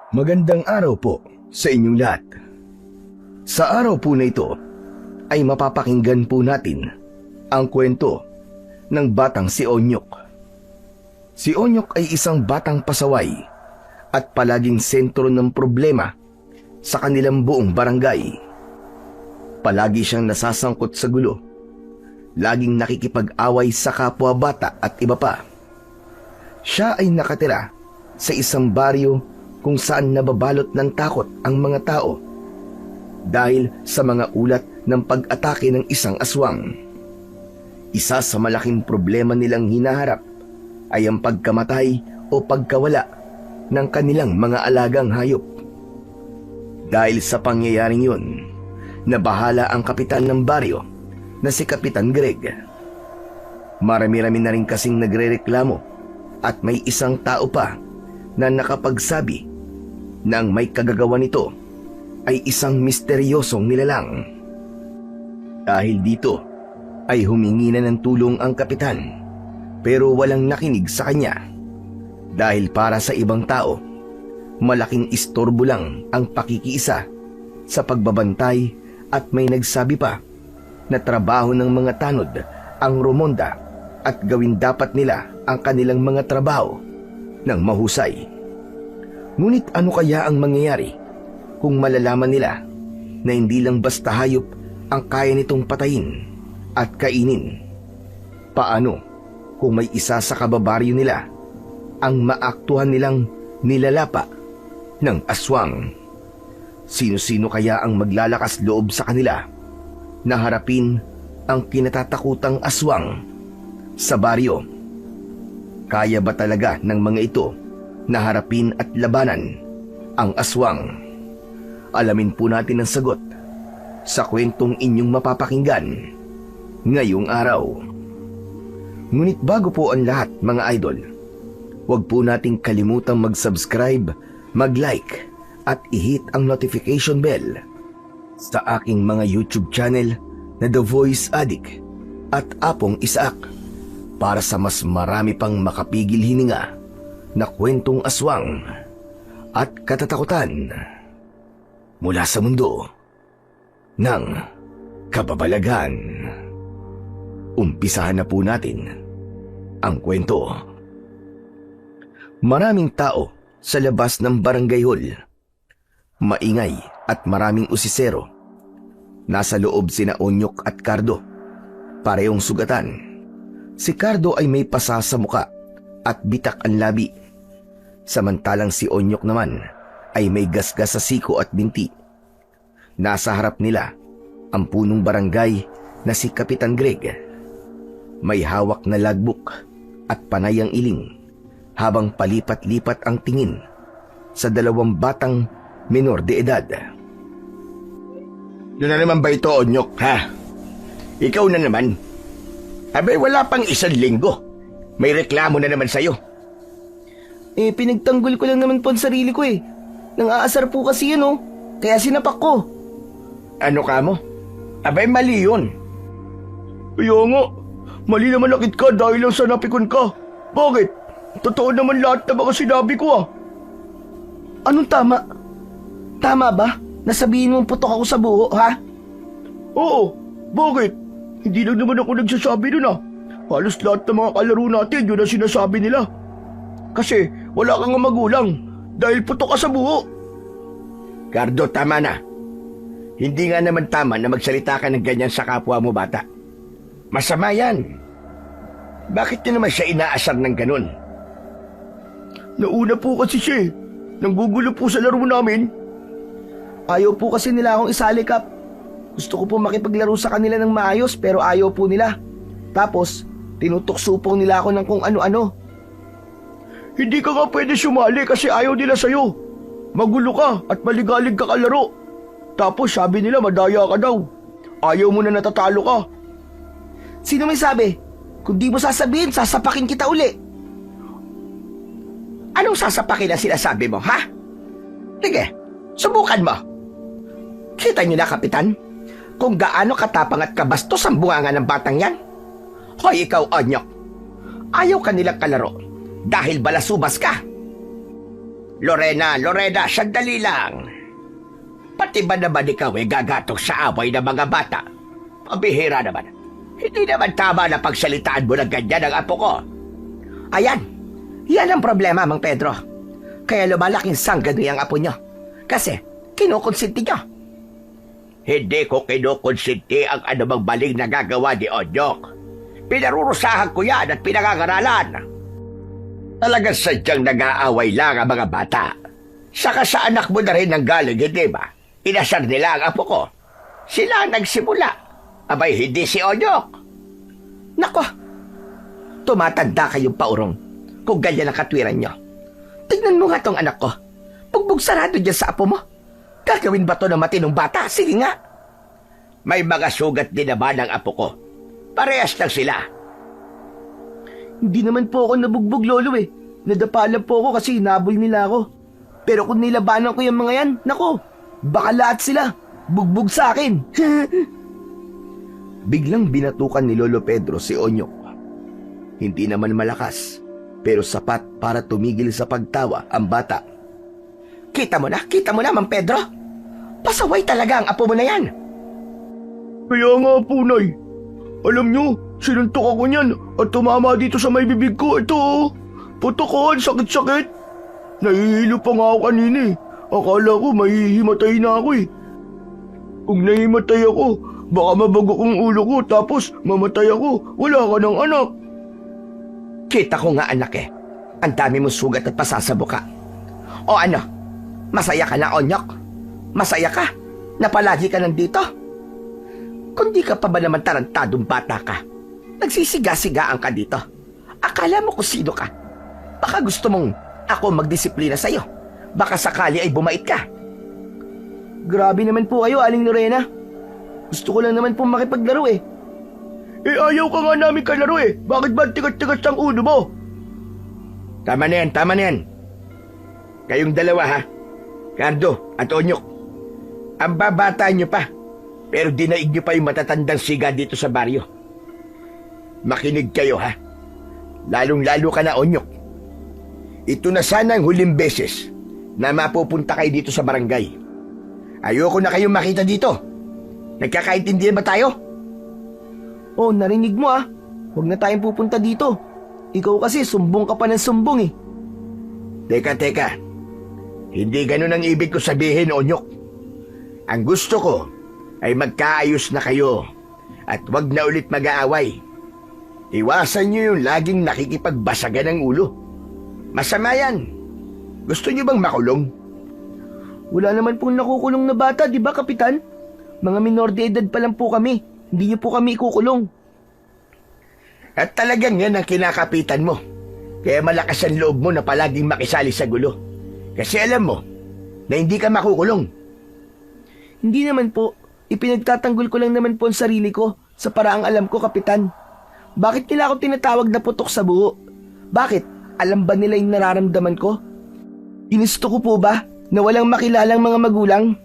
Magandang araw po sa inyong lahat. Sa araw po na ito ay mapapakinggan po natin ang kwento ng batang si Onyok. Si Onyok ay isang batang pasaway at palaging sentro ng problema sa kanilang buong barangay. Palagi siyang nasasangkot sa gulo, laging nakikipag-away sa kapwa bata at iba pa. Siya ay nakatira sa isang baryo kung saan nababalot ng takot ang mga tao dahil sa mga ulat ng pag-atake ng isang aswang. Isa sa malaking problema nilang hinaharap ay ang pagkamatay o pagkawala ng kanilang mga alagang hayop. Dahil sa pangyayaring yun, nabahala ang kapitan ng baryo na si Kapitan Greg. Marami-rami na rin kasing nagrereklamo at may isang tao pa na nakapagsabi na ang may kagagawa nito ay isang misteryosong nilalang. Dahil dito ay humingi na ng tulong ang kapitan pero walang nakinig sa kanya dahil para sa ibang tao malaking istorbo lang ang pakikiisa sa pagbabantay at may nagsabi pa na trabaho ng mga tanod ang rumonda at gawin dapat nila ang kanilang mga trabaho ng mahusay. Ngunit ano kaya ang mangyayari kung malalaman nila na hindi lang basta hayop ang kaya nitong patayin at kainin? Paano kung may isa sa kababaryo nila ang maaktuhan nilang nilalapa ng aswang? Sino-sino kaya ang maglalakas loob sa kanila na harapin ang kinatatakutang aswang sa baryo? Kaya ba talaga ng mga ito na harapin at labanan ang aswang? Alamin po natin ang sagot sa kwentong inyong mapapakinggan ngayong araw. Ngunit bago po ang lahat mga idol, huwag po nating kalimutang mag-subscribe, mag-like at i-hit ang notification bell sa aking mga YouTube channel na The Voice Addict at Apong Isaak para sa mas marami pang makapigil hininga na kwentong aswang at katatakutan mula sa mundo ng kababalaghan. Umpisahan na po natin ang kwento. Maraming tao sa labas ng barangay hall. Maingay at maraming usisero. Nasa loob sina Onyok at Cardo. Parehong sugatan. Si Cardo ay may pasa sa muka at bitak ang labi. Samantalang si Onyok naman ay may gasgas sa siko at binti. Nasa harap nila ang punong barangay na si Kapitan Greg. May hawak na logbook at panay ang iling habang palipat-lipat ang tingin sa dalawang batang menor de edad. Yun na naman ba ito, Onyok, ha? Ikaw na naman. Abay, wala pang 1 linggo. May reklamo na naman sa'yo. Pinagtanggol ko lang naman po ang sarili ko eh. Nang aasar po kasi yun kaya sinapak ko. Ano ka mo? Abay, mali yun. Kaya nga, mali naman nakit ka dahil lang sa napikon ka. Bakit? Totoo naman lahat na mga sinabi ko Anong tama? Tama ba? Nasabihin mong putok ako sa buho, ha? Oo, bakit? Hindi lang naman ako nagsasabi nun Halos lahat ng mga kalaro natin yun ang sinasabi nila. Kasi wala kang magulang dahil putok ka sa buho. Cardo, tama na. Hindi nga naman tama na magsalita ka ng ganyan sa kapwa mo, bata. Masama yan. Bakit niyo naman siya inaasar ng ganun? Nauna po kasi siya Nanggugulo po sa laro namin. Ayaw po kasi nila akong isali, Kap. Gusto ko po makipaglaro sa kanila ng maayos pero ayaw po nila. Tapos, tinutukso nila ako ng kung ano-ano. Hindi ka nga pwede sumali kasi ayaw nila sa'yo. Magulo ka at maligalig ka kalaro. Tapos sabi nila madaya ka daw. Ayaw mo na natatalo ka. Sino may sabi? Kung di mo sasabihin, sasapakin kita uli. Anong sasapakin ang sinasabi mo, ha? Sige, subukan mo. Kita niyo na, Kapitan, kung gaano katapang at kabastos ang bunganga ng batang yan. Hoy, ikaw, Onyok. Ayaw ka nilang kalaro dahil balasubas ka. Lorena, sandali lang. Pati ba naman ikaw gagatok sa away ng mga bata? Pabihira naman. Hindi naman tama na pagsalitaan mo ng ganyan ang apo ko. Ayan, yan ang problema, Mang Pedro. Kaya lumalaking sanggano ang apo nyo. Kasi, kinukonsinti nyo. Hindi ko kinukonsinti ang anumang maling nagagawa ni Onyok. Pinarurusahan ko yan at pinangangaralan. Talagang sadyang nag-aaway lang ang mga bata. Saka sa anak mo na rin ang galing, hindi ba? Inasar nila ang apo ko. Sila ang nagsimula. Abay, hindi si Onyok. Nako, tumatanda kayong paurong kung ganyan ang katwiran nyo. Tignan mo nga tong anak ko. Bugbog sarado dyan sa apo mo. Gagawin ba to ng matinong bata? Sige nga. May mga sugat din naman ang apo ko. Parehas lang sila. Hindi naman po ako nabugbog, Lolo eh. Nadapa lang po ako kasi hinabol nila ako. Pero kung nilabanan ko yung mga yan, nako, baka lahat sila bugbog sa akin. Biglang binatukan ni Lolo Pedro si Onyok. Hindi naman malakas, pero sapat para tumigil sa pagtawa ang bata. Kita mo na, Mang Pedro. Pasaway talaga ang apo mo na yan. Kaya nga po, Nay. Alam nyo, sinuntok ako niyan at tumama dito sa may bibig ko. Ito, putokan, sakit-sakit. Nahihilo pa nga ako kanina eh. Akala ko mahihimatay na ako eh. Kung nahimatay ako, baka mabago kong ulo ko tapos mamatay ako. Wala ka ng anak. Kita ko nga, anak eh. Ang dami mo sugat at pasasabo ka. O ano, masaya ka na, Onyok? Masaya ka na palagi ka nandito? Kung di ka pa ba naman tarantadong bata ka, nagsisiga-sigaan ka dito. Akala mo kung sino ka. Baka gusto mong ako magdisiplina sa'yo. Baka sakali ay bumait ka. Grabe naman po kayo, Aling Lorena. Gusto ko lang naman pong makipaglaro eh. Eh ayaw ka nga namin kalaro eh. Bakit ba tigas-tigas ang ulo mo? Tama na yan. Kayong dalawa ha, Cardo at Onyok. Ang babata nyo pa, pero dinaig nyo pa yung matatandang siga dito sa baryo. Makinig kayo ha. Lalong-lalo ka na, Onyok. Ito na sana ang huling beses na mapupunta kayo dito sa barangay. Ayoko na kayong makita dito. Nagkakaintindihan ba tayo? Oh, narinig mo ah. Huwag na tayong pupunta dito. Ikaw kasi sumbong ka pa ng sumbong eh. Teka. Hindi ganun ang ibig ko sabihin, Onyok. Ang gusto ko ay magkaayos na kayo at wag na ulit mag-aaway. Iwasan nyo yung laging nakikipagbasagan ng ulo. Masama yan. Gusto nyo bang makulong? Wala naman pong nakukulong na bata, di ba, Kapitan? Mga minor de edad pa lang po kami. Hindi niyo po kami ikukulong. At talagang yan ang kinakapitan mo. Kaya malakas ang loob mo na palaging makisali sa gulo. Kasi alam mo na hindi ka makukulong. Hindi naman po. Ipinagtatanggol ko lang naman po ang sarili ko sa paraang alam ko, Kapitan. Bakit nila ako tinatawag na putok sa buho? Bakit? Alam ba nila yung nararamdaman ko? Ginusto ko po ba na walang makilalang mga magulang?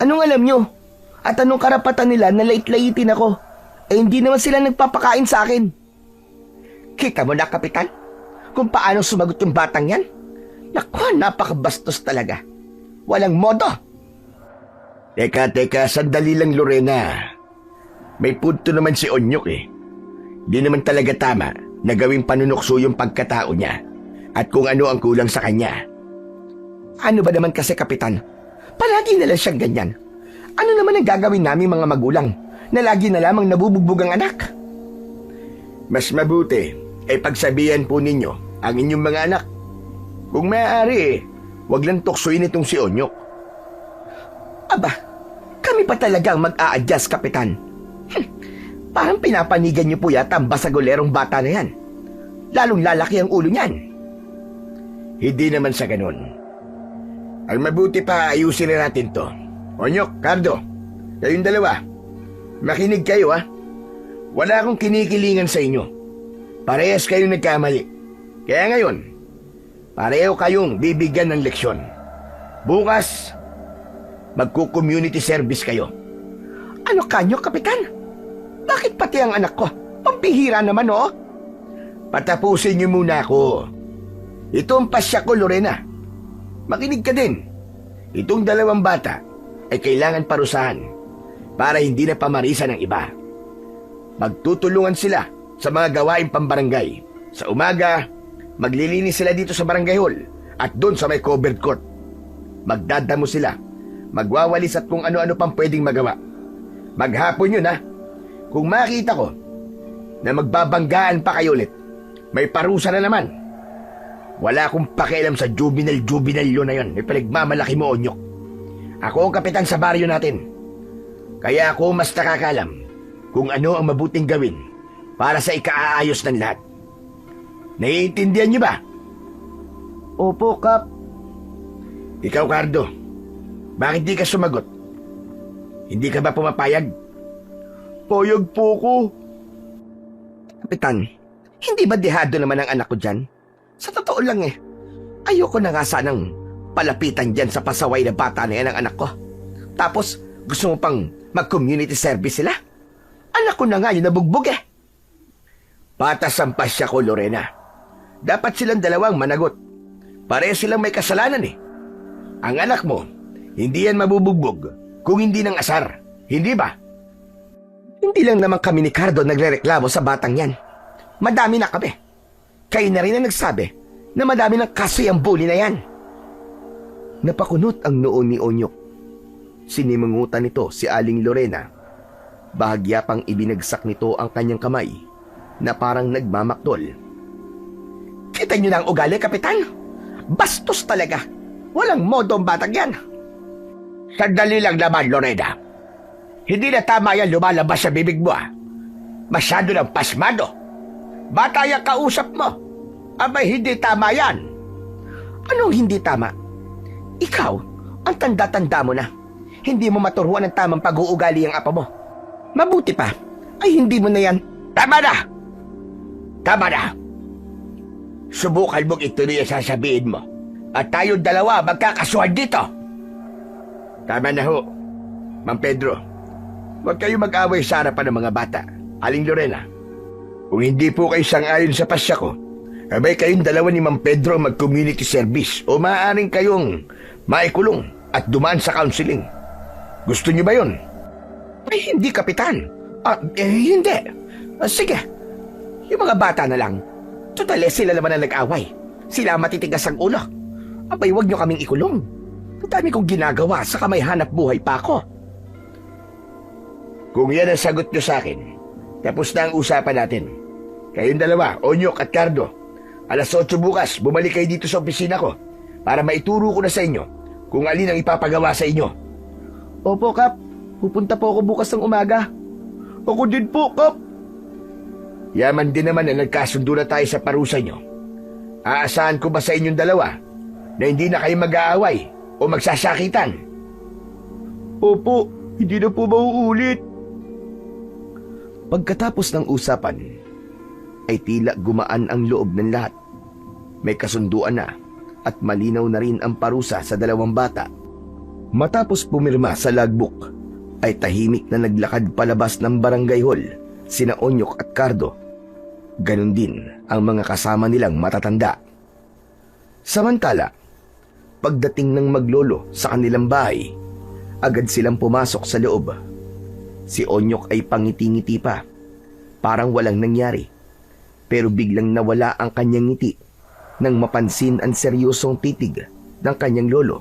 Anong alam nyo? At anong karapatan nila na lait-laitin ako? Eh hindi naman sila nagpapakain sa akin. Kita mo na, Kapitan, kung paano sumagot yung batang yan? Naku, napakabastos talaga. Walang modo. Teka, sandali lang, Lorena. May punto naman si Onyok eh. Di naman talaga tama na gawing panunukso yung pagkatao niya at kung ano ang kulang sa kanya. Ano ba naman kasi, Kapitan? Palagi na lang siyang ganyan. Ano naman ang gagawin namin mga magulang na lagi na lamang nabubugbog ang anak? Mas mabuti ay pagsabihan po ninyo ang inyong mga anak. Kung maaari wag lang tuksoin itong si Onyok. Aba, kami pa talagang mag-a-adjust, Kapitan. Parang pinapanigan niyo po yata ang basagolerong bata na yan. Lalong lalaki ang ulo niyan. Hindi naman sa ganun. Ang mabuti pa ayusin na natin to. Onyok, Cardo, kayong dalawa, makinig kayo ha. Wala akong kinikilingan sa inyo. Parehas kayong nagkamali. Kaya ngayon, pareho kayong bibigyan ng leksyon. Bukas, magko-community service kayo. Ano kanyo, Kapitan? Bakit pati ang anak ko? Pampihira naman, oh. Patapusin niyo muna ako. Ito ang pasya ko, Lorena. makinig ka din. Itong dalawang bata ay kailangan parusahan para hindi na pamarisan ng iba. Magtutulungan sila sa mga gawaing pambarangay. Sa umaga, maglilinis sila dito sa barangay hall at doon sa may covered court. Magdadamo sila, magwawalis at kung ano-ano pang pwedeng magawa. Maghapon yun ha. Kung makita ko na magbabanggaan pa kayo ulit, may parusa na naman. Wala akong pakialam sa juvenile yun na yun. May pinagmamalaki mo, Onyok. Ako ang kapitan sa baryo natin. Kaya ako mas nakakalam kung ano ang mabuting gawin para sa ikaaayos ng lahat. Naiintindihan niyo ba? Opo, Kap. Ikaw, Cardo, bakit di ka sumagot? Hindi ka ba pumapayag? Payag po ko. Kapitan, hindi ba dehado naman ang anak ko dyan? Sa totoo lang ayoko na nga sanang palapitan dyan sa pasaway na bata na yan ang anak ko. Tapos, gusto mo pang mag-community service sila? Anak ko na nga yun nabugbog Patas ang pasya ko, Lorena. Dapat silang dalawang managot. Pareho silang may kasalanan Ang anak mo, hindi yan mabubugbog kung hindi ng asar. Hindi ba? Hindi lang naman kami ni Cardo nagrereklamo sa batang yan. Madami na kami. Kayo na rin ang nagsabi na madami ng kaso yung bully na yan. Napakunot ang noo ni Onyok. Sinimangutan nito si Aling Lorena. Bahagya pang ibinagsak nito ang kanyang kamay na parang nagmamakdol. Kita niyo na ang ugali, Kapitan? Bastos talaga. Walang modo ang batang yan. Sandali lang naman, Lorena. Hindi na tama yan lumalabas sa bibig mo Masyado ng pasmado. Bata yung kausap mo. Abay, hindi tama yan. Anong hindi tama? Ikaw, ang tanda-tanda mo na. Hindi mo maturuan ng tamang pag-uugali ang apa mo. Mabuti pa, ay hindi mo na yan. Tama na! Tama na! Subukan mong ituloy ang sasabihin mo. At tayong dalawa magkakasuhan dito. Tama na ho, Mang Pedro. Huwag kayo mag-away sa harapan ng mga bata. Aling Lorena, kung hindi po kayo sang-ayon sa pasya ko, abay kayong dalawa ni Mang Pedro mag-community service o maaaring kayong maikulong at dumaan sa counseling. Gusto niyo ba yun? Ay, hindi, Kapitan. Hindi. Sige. Yung mga bata na lang. Total, sila naman ang nag-away. Sila matitigas ang ulo. Abay, huwag niyo kaming ikulong. Ang dami kong ginagawa, saka may hanap buhay pa ako. Kung yan ang sagot niyo sa akin, tapos na ang usapan natin. Kayong dalawa, Onyok at Cardo, alas 8 bukas, bumalik kayo dito sa opisina ko para maituro ko na sa inyo kung alin ang ipapagawa sa inyo. Opo, Kap. Pupunta po ako bukas ng umaga. Ako din po, Kap. Yaman din naman na nagkasundo na tayo sa parusa nyo. Aasahan ko ba sa inyong dalawa na hindi na kayo mag-aaway o magsasakitan? Opo, hindi na po mauulit. Pagkatapos ng usapan, ay tila gumaan ang loob ng lahat. May kasunduan na at malinaw na rin ang parusa sa dalawang bata. Matapos pumirma sa logbook, ay tahimik na naglakad palabas ng barangay hall sina Onyok at Cardo. Ganon din ang mga kasama nilang matatanda. Samantala, pagdating ng maglolo sa kanilang bahay, agad silang pumasok sa loob. Si Onyok ay pangiti-ngiti pa, parang walang nangyari. Pero biglang nawala ang kanyang ngiti nang mapansin ang seryosong titig ng kanyang lolo.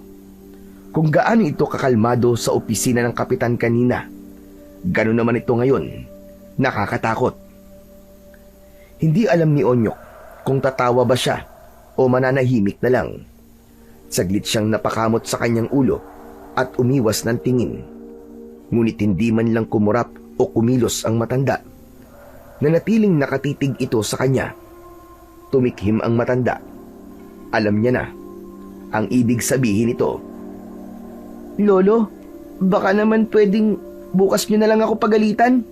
Kung gaano ito kakalmado sa opisina ng kapitan kanina, gano'n naman ito ngayon, nakakatakot. Hindi alam ni Onyok kung tatawa ba siya o mananahimik na lang. Saglit siyang napakamot sa kanyang ulo at umiwas ng tingin. Ngunit hindi man lang kumurap o kumilos ang matanda. Nanatiling nakatitig ito sa kanya. Tumikhim ang matanda. Alam niya na ang ibig sabihin nito. Lolo, baka naman pwedeng bukas nyo na lang ako pagalitan.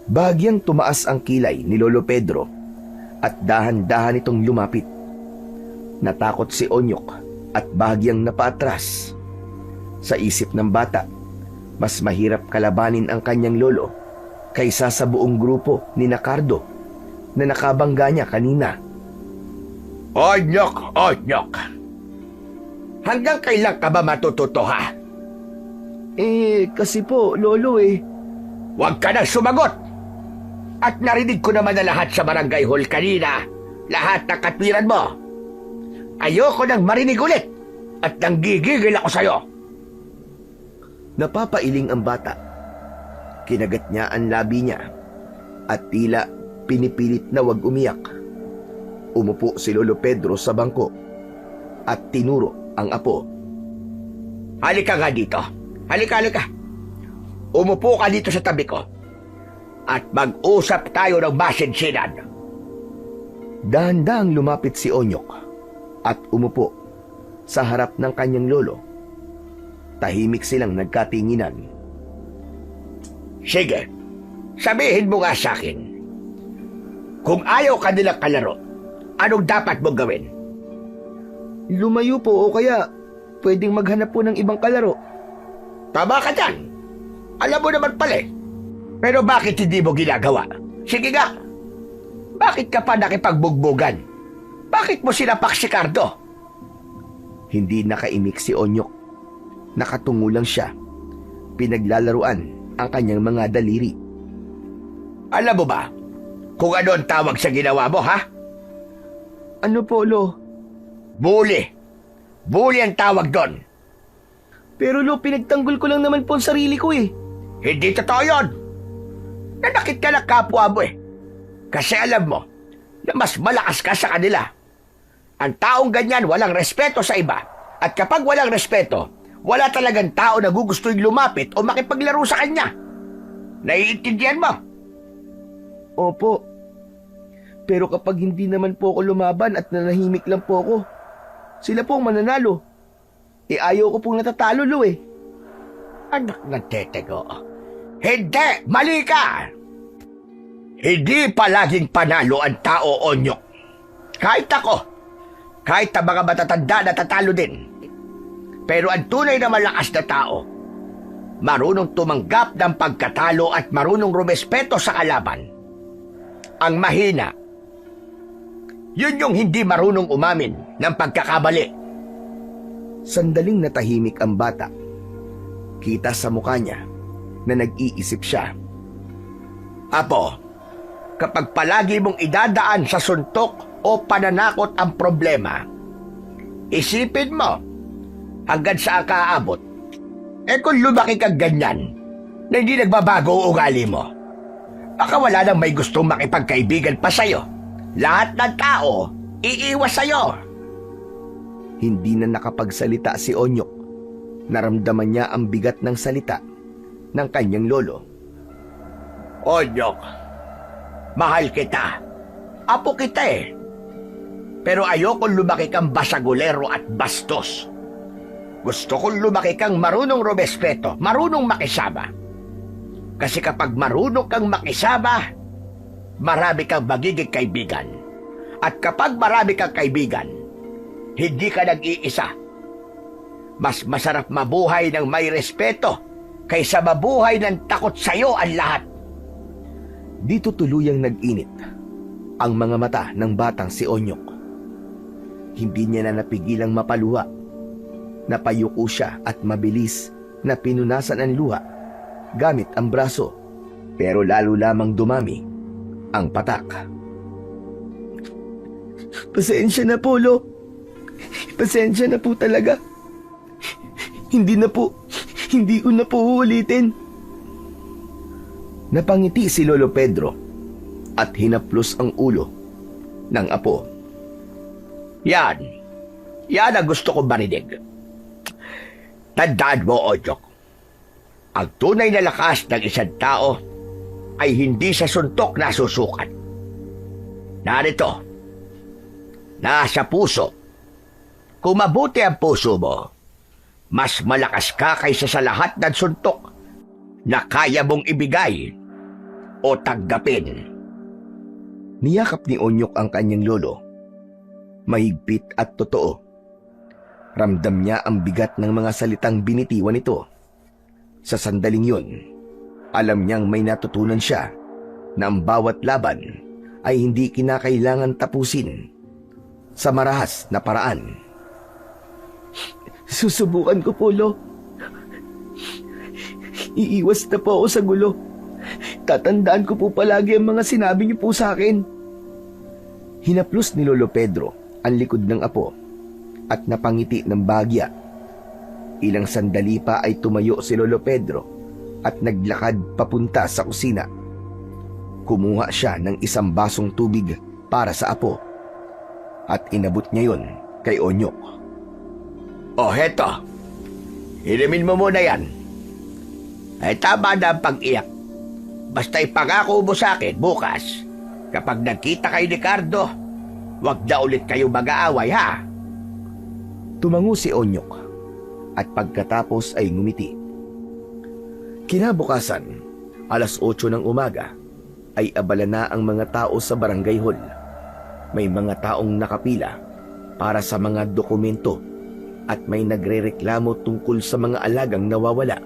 Bahagyang tumaas ang kilay ni Lolo Pedro at dahan-dahan itong lumapit. Natakot si Onyok at bahagyang napaatras. Sa isip ng bata, mas mahirap kalabanin ang kanyang lolo kaysa sa buong grupo ni Cardo na nakabangga niya kanina. Onyok, Onyok! Hanggang kailan ka ba matututo, ha? Kasi po, Lolo Huwag ka nang sumagot! At narinig ko naman na lahat sa barangay hall kanina. Lahat ng katwiran mo. Ayoko nang marinig ulit. At nanggigigil ako sa'yo. Napapailing ang bata. Kinagat niya ang labi niya at tila pinipilit na wag umiyak. Umupo si Lolo Pedro sa bangko at tinuro ang apo. Halika nga dito. Halika. Umupo ka dito sa tabi ko. At mag-usap tayo ng masinsinan. Dahan-dahang lumapit si Onyok at umupo sa harap ng kanyang lolo. Tahimik silang nagkatinginan. Sige, sabihin mo nga sa akin. Kung ayaw ka nilang kalaro, anong dapat mong gawin? Lumayo po o kaya pwedeng maghanap po ng ibang kalaro. Tama ka dyan. Alam mo naman pala eh. Pero bakit hindi mo ginagawa? Sige nga. Bakit ka pa nakipagbugbugan? Bakit mo sinapak si Cardo? Hindi nakaimik si Onyok. Nakatungo lang siya. Pinaglalaruan ang kanyang mga daliri. Alam mo ba kung ano ang tawag sa ginawa mo, ha? Ano po, Lo? Bully. Bully ang tawag doon. Pero Lo, pinagtanggol ko lang naman po ang sarili ko Hindi totoo yun. Nanakit ka ng kapwa mo Kasi alam mo na mas malakas ka sa kanila. Ang taong ganyan walang respeto sa iba. At kapag walang respeto, wala talagang tao na gugustuhin lumapit o makipaglaro sa kanya. Naiintindihan mo? Opo. Pero kapag hindi naman po ako lumaban at nanahimik lang po ako, sila po ang mananalo. Ayaw ko pong natatalo, Lo Anak ng tetego. Hindi! Mali ka! Hindi palaging panalo ang tao, Onyok. Kahit ako, kahit ang mga matatanda natatalo din. Pero ang tunay na malakas na tao, marunong tumanggap ng pagkatalo at marunong rumespeto sa kalaban. Ang mahina, yun yung hindi marunong umamin ng pagkakamali. Sandaling natahimik ang bata. Kita sa mukha niya na nag-iisip siya. Apo, kapag palagi mong idadaan sa suntok o pananakot ang problema, isipin mo hanggang saan ka aabot. Kung lumaki kang ganyan, na hindi nagbabago ang ugali mo, baka wala nang may gustong makipagkaibigan pa sa'yo. Lahat ng tao, iiwas sa'yo. Hindi na nakapagsalita si Onyok. Naramdaman niya ang bigat ng salita ng kanyang lolo. Onyok, mahal kita. Apo kita Pero ayokong lumaki kang basagulero at bastos. Gusto kong lumaki kang marunong rumespeto, marunong makisama. Kasi kapag marunong kang makisama, marami kang magiging kaibigan. At kapag marami kang kaibigan, hindi ka nag-iisa. Mas masarap mabuhay ng may respeto kaysa mabuhay ng takot sa'yo ang lahat. Dito tuluyang nag-init ang mga mata ng batang si Onyok. Hindi niya na napigilang mapaluha. Napayuko siya at mabilis na pinunasan ang luha gamit ang braso. Pero lalo lamang dumami ang patak. Pasensya na po, Lo. Pasensya na po talaga. Hindi ko na po uulitin. Napangiti si Lolo Pedro at hinaplos ang ulo ng apo. Yan ang gusto kong marinig. Tandaan mo, Onyok. Ang tunay na lakas ng isang tao ay hindi sa suntok na susukat. Narito, nasa puso. Kung mabuti ang puso mo, mas malakas ka kaysa sa lahat ng suntok na kaya mong ibigay o tanggapin. Niyakap ni Onyok ang kanyang lolo. Mahigpit at totoo. Ramdam niya ang bigat ng mga salitang binitiwan nito. Sa sandaling yun, alam niyang may natutunan siya na ang bawat laban ay hindi kinakailangan tapusin sa marahas na paraan. Susubukan ko po, Lo. Iiwas na po ako sa gulo. Tatandaan ko po palagi ang mga sinabi niyo po sa akin. Hinaplos ni Lolo Pedro ang likod ng apo at napangiti ng bahagya. Ilang sandali pa ay tumayo si Lolo Pedro at naglakad papunta sa kusina. Kumuha siya ng isang basong tubig para sa apo at inabot niya yon kay Onyok. O heto, inumin mo muna yan. Ay tama na ang pag-iyak. Basta ipangako mo sa akin bukas, kapag nagkita kay Ricardo, wag na ulit kayo mag-aaway, ha? Tumango si Onyok at pagkatapos ay ngumiti. Kinabukasan, alas 8 ng umaga, ay abala na ang mga tao sa barangay hall. May mga taong nakapila para sa mga dokumento at may nagrereklamo tungkol sa mga alagang nawawala.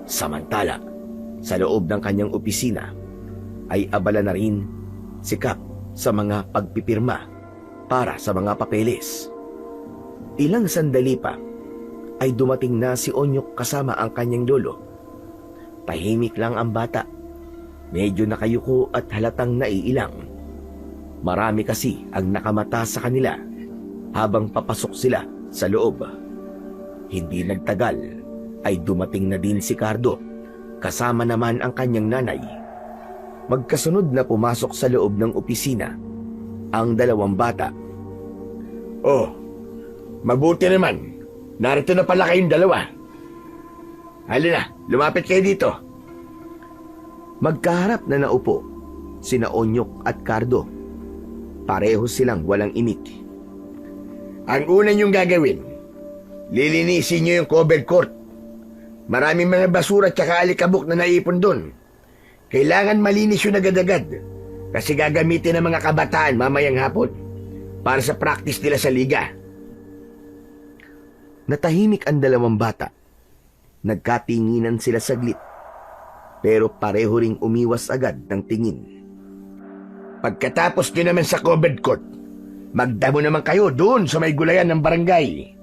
Samantala, sa loob ng kanyang opisina ay abala na rin si Kap sa mga pagpipirma para sa mga papeles. Ilang sandali pa ay dumating na si Onyok kasama ang kanyang lolo. Tahimik lang ang bata. Medyo nakayuko at halatang naiilang. Marami kasi ang nakamata sa kanila habang papasok sila sa loob. Hindi nagtagal ay dumating na din si Cardo, kasama naman ang kanyang nanay. Magkasunod na pumasok sa loob ng opisina ang dalawang bata. Oh, mabuti naman. Narito na pala kayong dalawa. Halina, lumapit kayo dito. Magkaharap na naupo sina Onyok at Cardo. Pareho silang walang imik. Ang una niyong gagawin, lilinisin niyo yung covered court. Maraming mga basura at saka alikabok na naipon doon. Kailangan malinis yun agad-agad kasi gagamitin ng mga kabataan mamayang hapon para sa practice nila sa liga. Natahimik ang dalawang bata. Nagkatinginan sila saglit, pero pareho ring umiwas agad ng tingin. Pagkatapos nyo naman sa covered court, magdamo naman kayo doon sa may gulayan ng barangay.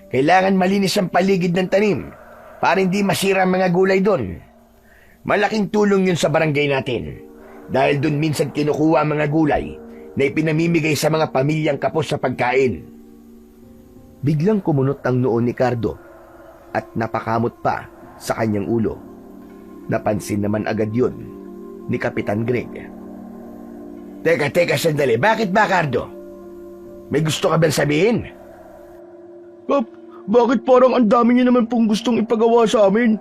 Kailangan malinis ang paligid ng tanim para hindi masira ang mga gulay doon. Malaking tulong yun sa barangay natin dahil doon minsan kinukuha ang mga gulay na ipinamimigay sa mga pamilyang kapos sa pagkain. Biglang kumunot ang noo ni Cardo at napakamot pa sa kanyang ulo. Napansin naman agad yun ni Kapitan Greg. Teka sandali. Bakit ba, Cardo? May gusto ka bang sabihin? Kap, bakit parang ang dami niyo naman pong gustong ipagawa sa amin?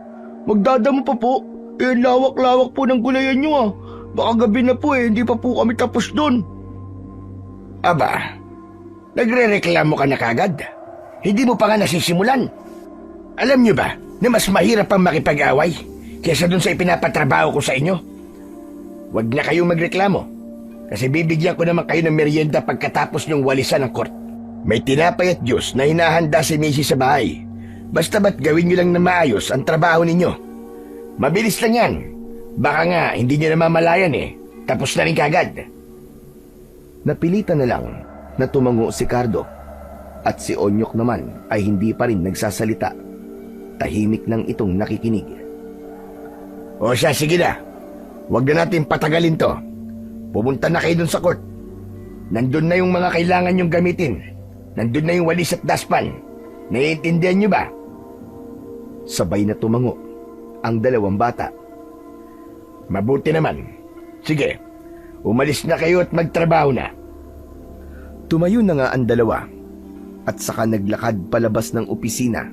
Magdadamo pa po. Lawak-lawak po ng gulayan niyo ah. Baka gabi na po hindi pa po kami tapos doon. Aba, nagre-reklamo ka na kagad. Hindi mo pa nga nasisimulan. Alam niyo ba na mas mahirap pang makipag-away kaysa dun sa ipinapatrabaho ko sa inyo? Huwag na kayong magreklamo kasi bibigyan ko naman kayo ng merienda pagkatapos niyong walisan ng court. May tinapay at juice na hinahanda si Missy sa bahay. Basta ba't gawin niyo lang na maayos ang trabaho ninyo? Mabilis lang yan. Baka nga hindi niyo namamalayan Tapos na rin kagad. Napilitan na lang na tumango si Cardo at si Onyok naman ay hindi pa rin nagsasalita. Tahimik lang itong nakikinig. O siya, sige na. Huwag na natin patagalin to. Pumunta na kayo dun sa court. Nandun na yung mga kailangan nyong gamitin. Nandun na yung walis at daspan. Naiintindihan nyo ba? Sabay na tumango ang dalawang bata. Mabuti naman. Sige, umalis na kayo at magtrabaho na. Tumayo na nga ang dalawa at saka naglakad palabas ng opisina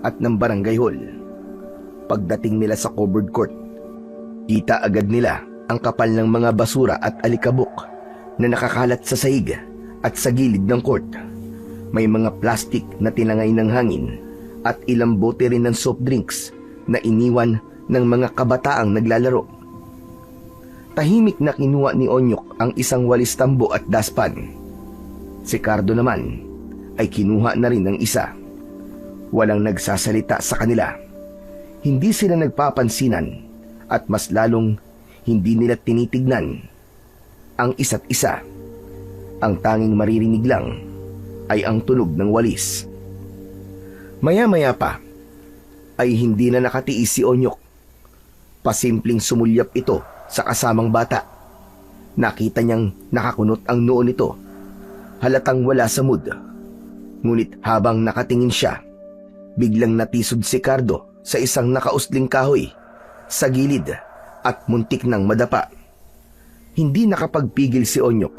at ng barangay hall. Pagdating nila sa covered court, kita agad nila ang kapal ng mga basura at alikabok na nakakalat sa sahig at sa gilid ng court. May mga plastik na tinangay ng hangin at ilang bote rin ng soft drinks na iniwan ng mga kabataang naglalaro. Tahimik na kinuha ni Onyok ang isang walis tambo at daspan. Si Cardo naman ay kinuha na rin ng isa. Walang nagsasalita sa kanila. Hindi sila nagpapansinan at mas lalong hindi nila tinitignan ang isa't isa. Ang tanging maririnig lang ay ang tunog ng walis. Maya-maya pa ay hindi na nakatiis si Onyok. Pasimpleng sumulyap ito sa kasamang bata. Nakita niyang nakakunot ang noo nito. Halatang wala sa mood. Ngunit habang nakatingin siya, biglang natisod si Cardo sa isang nakausling kahoy sa gilid at muntik nang madapa. Hindi nakapagpigil si Onyok.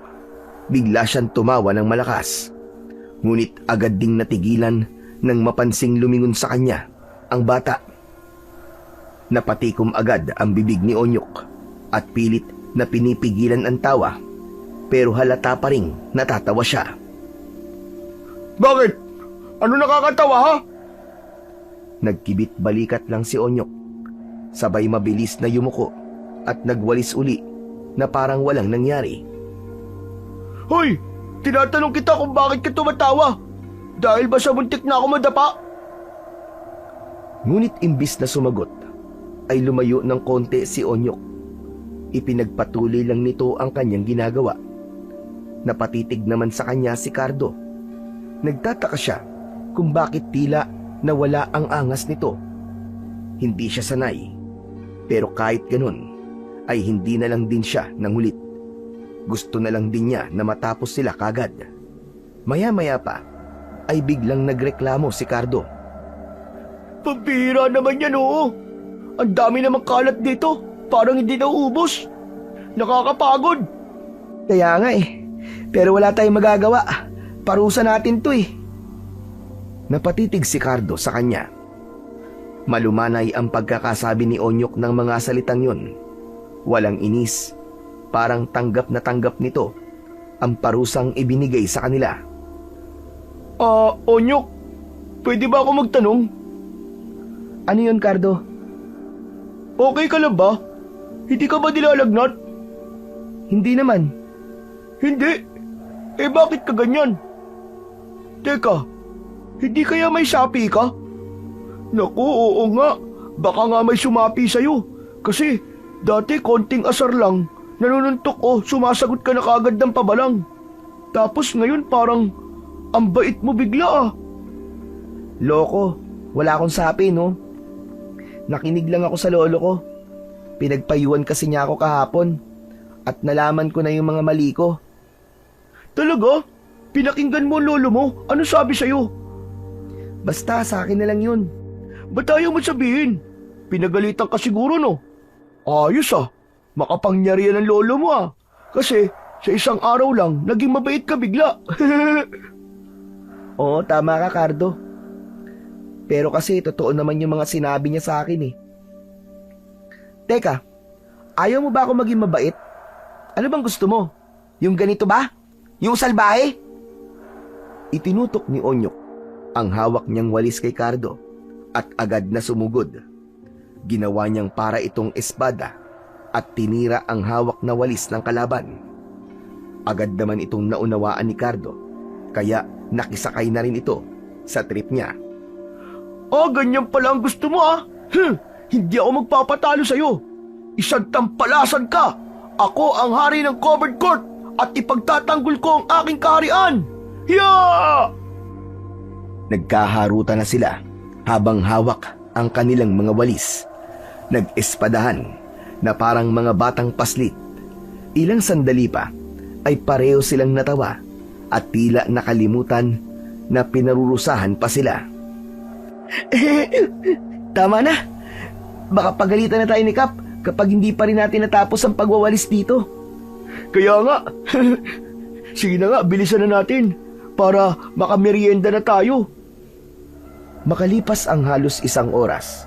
Bigla siyang tumawa ng malakas. Ngunit agad ding natigilan nang mapansing lumingon sa kanya ang bata. Napatikom agad ang bibig ni Onyok at pilit na pinipigilan ang tawa, pero halata pa ring natatawa siya. Bakit? Ano nakakatawa, ha? Nagkibit balikat lang si Onyok. Sabay mabilis na yumuko at nagwalis uli na parang walang nangyari. Hoy! Tinatanong kita kung bakit ka tumatawa. Dahil ba sa muntik na ako madapa? Ngunit imbis na sumagot, ay lumayo ng konti si Onyok. Ipinagpatuloy lang nito ang kanyang ginagawa. Napatitig naman sa kanya si Cardo. Nagtataka siya kung bakit tila nawala ang angas nito. Hindi siya sanay, pero kahit ganun, ay hindi na lang din siya nangulit. Gusto na lang din niya na matapos sila kagad. Maya-maya pa, ay biglang nagreklamo si Cardo. Pambihira naman yan, oo. Ang dami namang kalat dito. Parang hindi nauubos. Nakakapagod. Kaya nga eh. Pero wala tayong magagawa. Parusa natin to eh. Napatitig si Cardo sa kanya. Malumanay ang pagkakasabi ni Onyok ng mga salitang yon. Walang inis. Parang tanggap na tanggap nito ang parusang ibinigay sa kanila. Onyok, pwede ba ako magtanong? Ano yun, Cardo? Okay ka lang ba? Hindi ka ba nilalagnat? Hindi naman. Hindi. Eh bakit ka ganyan? Teka, hindi kaya may sapi ka? Naku, oo nga. Baka nga may sumapi sa'yo. Kasi dati konting asar lang, nanununtok o sumasagot ka na kagad ng pabalang. Tapos ngayon parang ang bait mo bigla ah. Loko, wala akong sapi, no? Nakinig lang ako sa lolo ko. Pinagpayuan kasi niya ako kahapon at nalaman ko na yung mga mali ko. Talaga? Pinakinggan mo ang lolo mo? Ano sabi sa'yo? Basta sa akin na lang yun. Ba't ayaw mo sabihin? Pinagalitan ka siguro, no? Ayos ah. Makapangyarihan ang lolo mo ah. Kasi sa isang araw lang, naging mabait ka bigla. Oo, tama ka, Cardo. Pero kasi totoo naman yung mga sinabi niya sa akin eh. Teka, ayaw mo ba ako maging mabait? Ano bang gusto mo? Yung ganito ba? Yung salbahe? Itinutok ni Onyok ang hawak niyang walis kay Cardo at agad na sumugod. Ginawa niyang para itong espada at tinira ang hawak na walis ng kalaban. Agad naman itong naunawaan ni Cardo, kaya nakisakay na rin ito sa trip niya. Ganyan pala ang gusto mo ah. Hindi ako magpapatalo sa'yo. Isang tampalasan ka. Ako ang hari ng covered court at ipagtatanggol ko ang aking kaharian. Yeah! Nagkaharutan na sila habang hawak ang kanilang mga walis. Nag-espadahan na parang mga batang paslit. Ilang sandali pa ay pareho silang natawa at tila nakalimutan na pinarurusahan pa sila. Tama na. Baka pagalitan na tayo ni Kap kapag hindi pa rin natin natapos ang pagwawalis dito. Kaya nga. Sige na nga, bilisan na natin para makamerienda na tayo. Makalipas ang halos isang oras,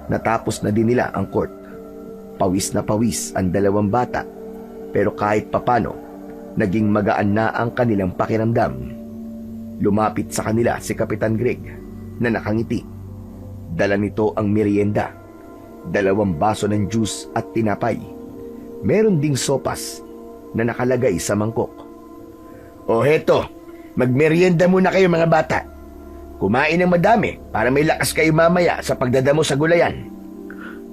natapos na din nila ang court. Pawis na pawis ang dalawang bata, pero kahit papano, naging magaan na ang kanilang pakiramdam. Lumapit sa kanila si Kapitan Greg na nakangiti. Dala nito ang merienda, 2 baso ng juice at tinapay. Meron ding sopas na nakalagay sa mangkok. O heto, magmerienda muna kayo mga bata. Kumain ng madami para may lakas kayo mamaya sa pagdadamo sa gulayan.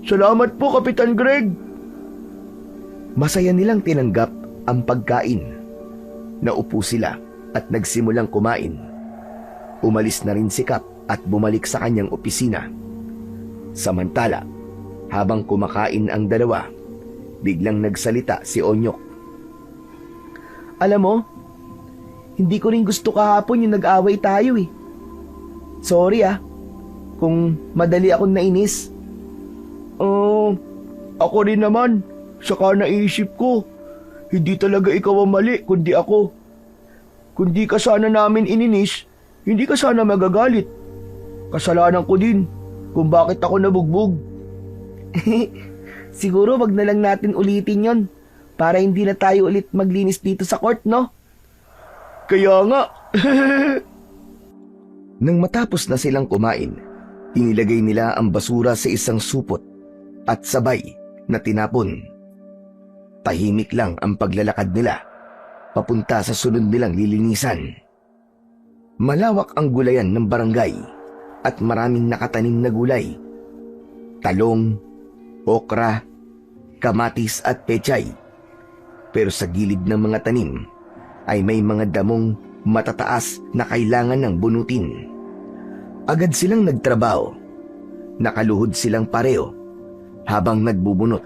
Salamat po, Kapitan Greg. Masaya nilang tinanggap ang pagkain. Naupo sila at nagsimulang kumain. Umalis na rin si Kap at bumalik sa kanyang opisina. Samantala, habang kumakain ang dalawa, biglang nagsalita si Onyok. Alam mo, hindi ko rin gusto kahapon yung nag-away tayo eh. Sorry kung madali akong nainis. Ako rin naman. Saka naisip ko, hindi talaga ikaw ang mali, kundi ako. Kundi ka sana namin ininis, hindi ka sana magagalit. Kasalanan ko din kung bakit ako nabugbog. Siguro wag na lang natin ulitin yon para hindi na tayo ulit maglinis dito sa court, no? Kaya nga. Nang matapos na silang kumain, inilagay nila ang basura sa isang supot at sabay na tinapon. Tahimik lang ang paglalakad nila papunta sa sunod nilang lilinisan. Malawak ang gulayan ng barangay at maraming nakatanim na gulay. Talong, okra, kamatis at pechay. Pero sa gilid ng mga tanim ay may mga damong matataas na kailangan ng bunutin. Agad silang nagtrabaho. Nakaluhod silang pareho habang nagbubunot.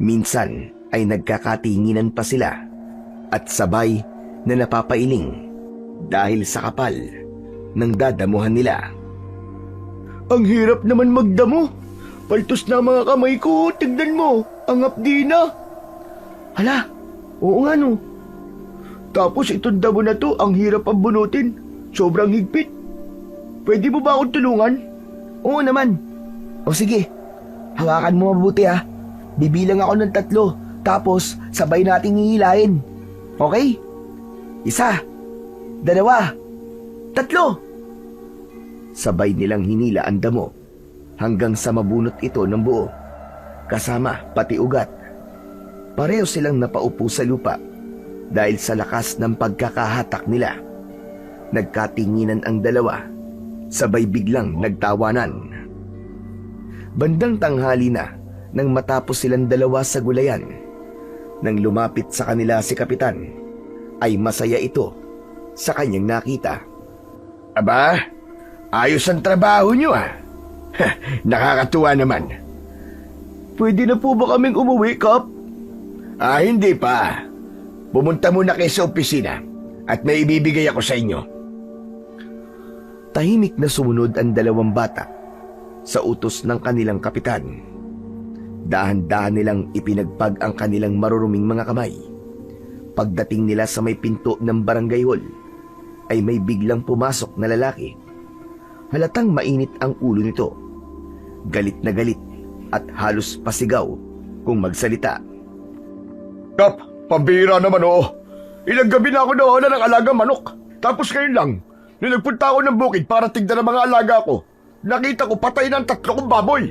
Minsan ay nagkakatinginan pa sila at sabay na napapailing dahil sa kapal ng dadamuhan nila. Ang hirap naman magdamo. Paltos na mga kamay ko, tignan mo, ang hapdi na. Hala, oo nga no. Tapos itong damo na to, ang hirap ang bunutin. Sobrang higpit. Pwede mo ba akong tulungan? Oo naman. O sige, hawakan mo mabuti Bibilang ako ng 3, tapos sabay nating hihilahin. Okay? 1, 2, 3. Sabay nilang hinila ang damo hanggang sa mabunot ito ng buo, kasama pati ugat. Pareho silang napaupo sa lupa dahil sa lakas ng pagkakahatak nila. Nagkatinginan ang dalawa, sabay biglang nagtawanan. Bandang tanghali na nang matapos silang dalawa sa gulayan. Nang lumapit sa kanila si Kapitan, ay masaya ito sa kanyang nakita. Aba, ayos ang trabaho nyo Nakakatuwa naman. Pwede na po ba kaming umuwi, Kap? Hindi pa. Pumunta muna kayo sa opisina at may ibibigay ako sa inyo. Tahimik na sumunod ang dalawang bata sa utos ng kanilang kapitan. Dahan-dahan nilang ipinagpag ang kanilang maruruming mga kamay. Pagdating nila sa may pinto ng barangay hall, ay may biglang pumasok na lalaki. Halatang mainit ang ulo nito. Galit na galit at halos pasigaw kung magsalita. Kap, pambira naman Ilang gabi na ako nawalan ng alagang manok. Tapos ngayon lang, nung nagpunta ako ng bukid para tignan ang mga alaga ko, nakita ko patay ng 3 kong baboy.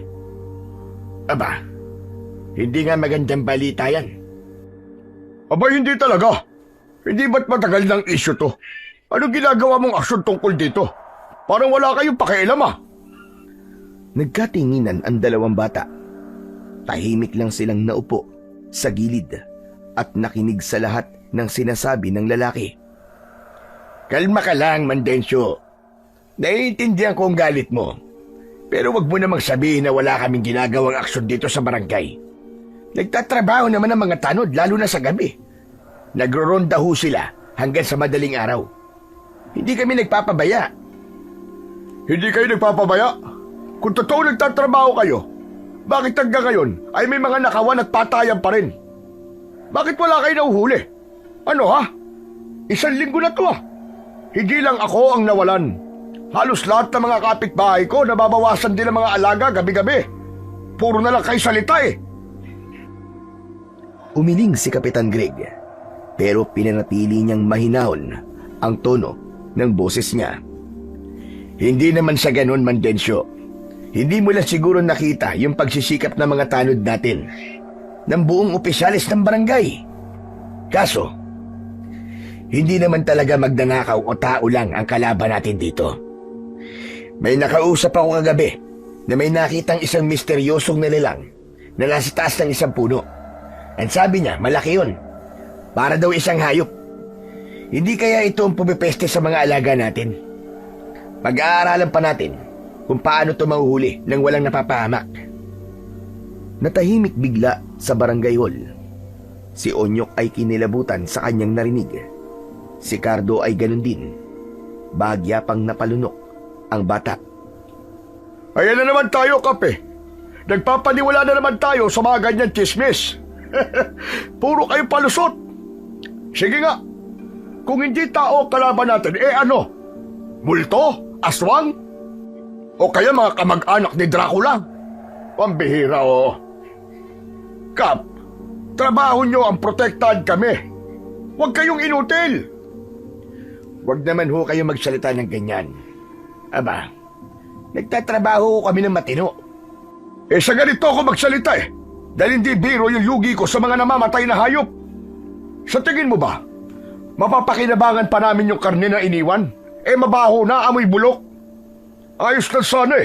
Aba, hindi nga magandang balita yan. Aba, hindi talaga. Hindi ba't matagal ng issue to? Anong ginagawa mong aksyon tungkol dito? Parang wala kayong pakialam Nagkatinginan ang dalawang bata. Tahimik lang silang naupo sa gilid at nakinig sa lahat ng sinasabi ng lalaki. Kalma ka lang, Mandensyo. Naiintindihan ko ang galit mo. Pero wag mo namang sabihin na wala kaming ginagawang aksyon dito sa barangay. Nagtatrabaho naman ang mga tanod, lalo na sa gabi. Nagro-ronda ho sila hanggang sa madaling araw. Hindi kami nagpapabaya. Hindi kayo nagpapabaya? Kung totoo nagtatrabaho kayo, bakit hanggang ngayon ay may mga nakawan at patayan pa rin? Bakit wala kayo nauhuli? Ano 1 linggo na to Hindi lang ako ang nawalan. Halos lahat ng mga kapitbahay ko nababawasan din ang mga alaga gabi-gabi. Puro na lang kayo salita Umiling si Kapitan Greg, pero pinanatili niyang mahinahon ang tono ng boses niya. Hindi naman sa ganun, Mandensyo. Hindi mo lang siguro nakita yung pagsisikap ng mga tanod natin, ng buong opisyalis ng barangay. Kaso, hindi naman talaga magnanakaw o tao lang ang kalaban natin dito. May nakausap ako kagabi na may nakitang isang misteryosong nilalang na nasa taas ng isang puno. At sabi niya, malaki yun. Para daw isang hayop. Hindi kaya ito ang pumipeste sa mga alaga natin? Pag-aaralan pa natin kung paano ito mahuhuli nang walang napapahamak. Natahimik bigla sa barangay hall. Si Onyok ay kinilabutan sa kanyang narinig. Si Cardo ay ganun din. Bahagya pang napalunok ang bata. Ayan na naman tayo, Kape. Nagpapaniwala na naman tayo sa mga ganyan chismis. Puro kayo palusot. Sige nga, kung hindi tao kalaban natin, ano? Multo? Aswang? O kaya mga kamag-anak ni Dracula? Pambihira, oo. Kap, trabaho nyo ang protektahan kami. Huwag kayong inutil. Huwag naman ho kayo magsalita ng ganyan. Aba, nagtatrabaho kami ng matino. Sa ganito ako magsalita dahil hindi biro yung lugi ko sa mga namamatay na hayop. Sa tingin mo ba, mapapakinabangan pa namin yung karne na iniwan? Mabaho na, amoy bulok. Ayos lang sana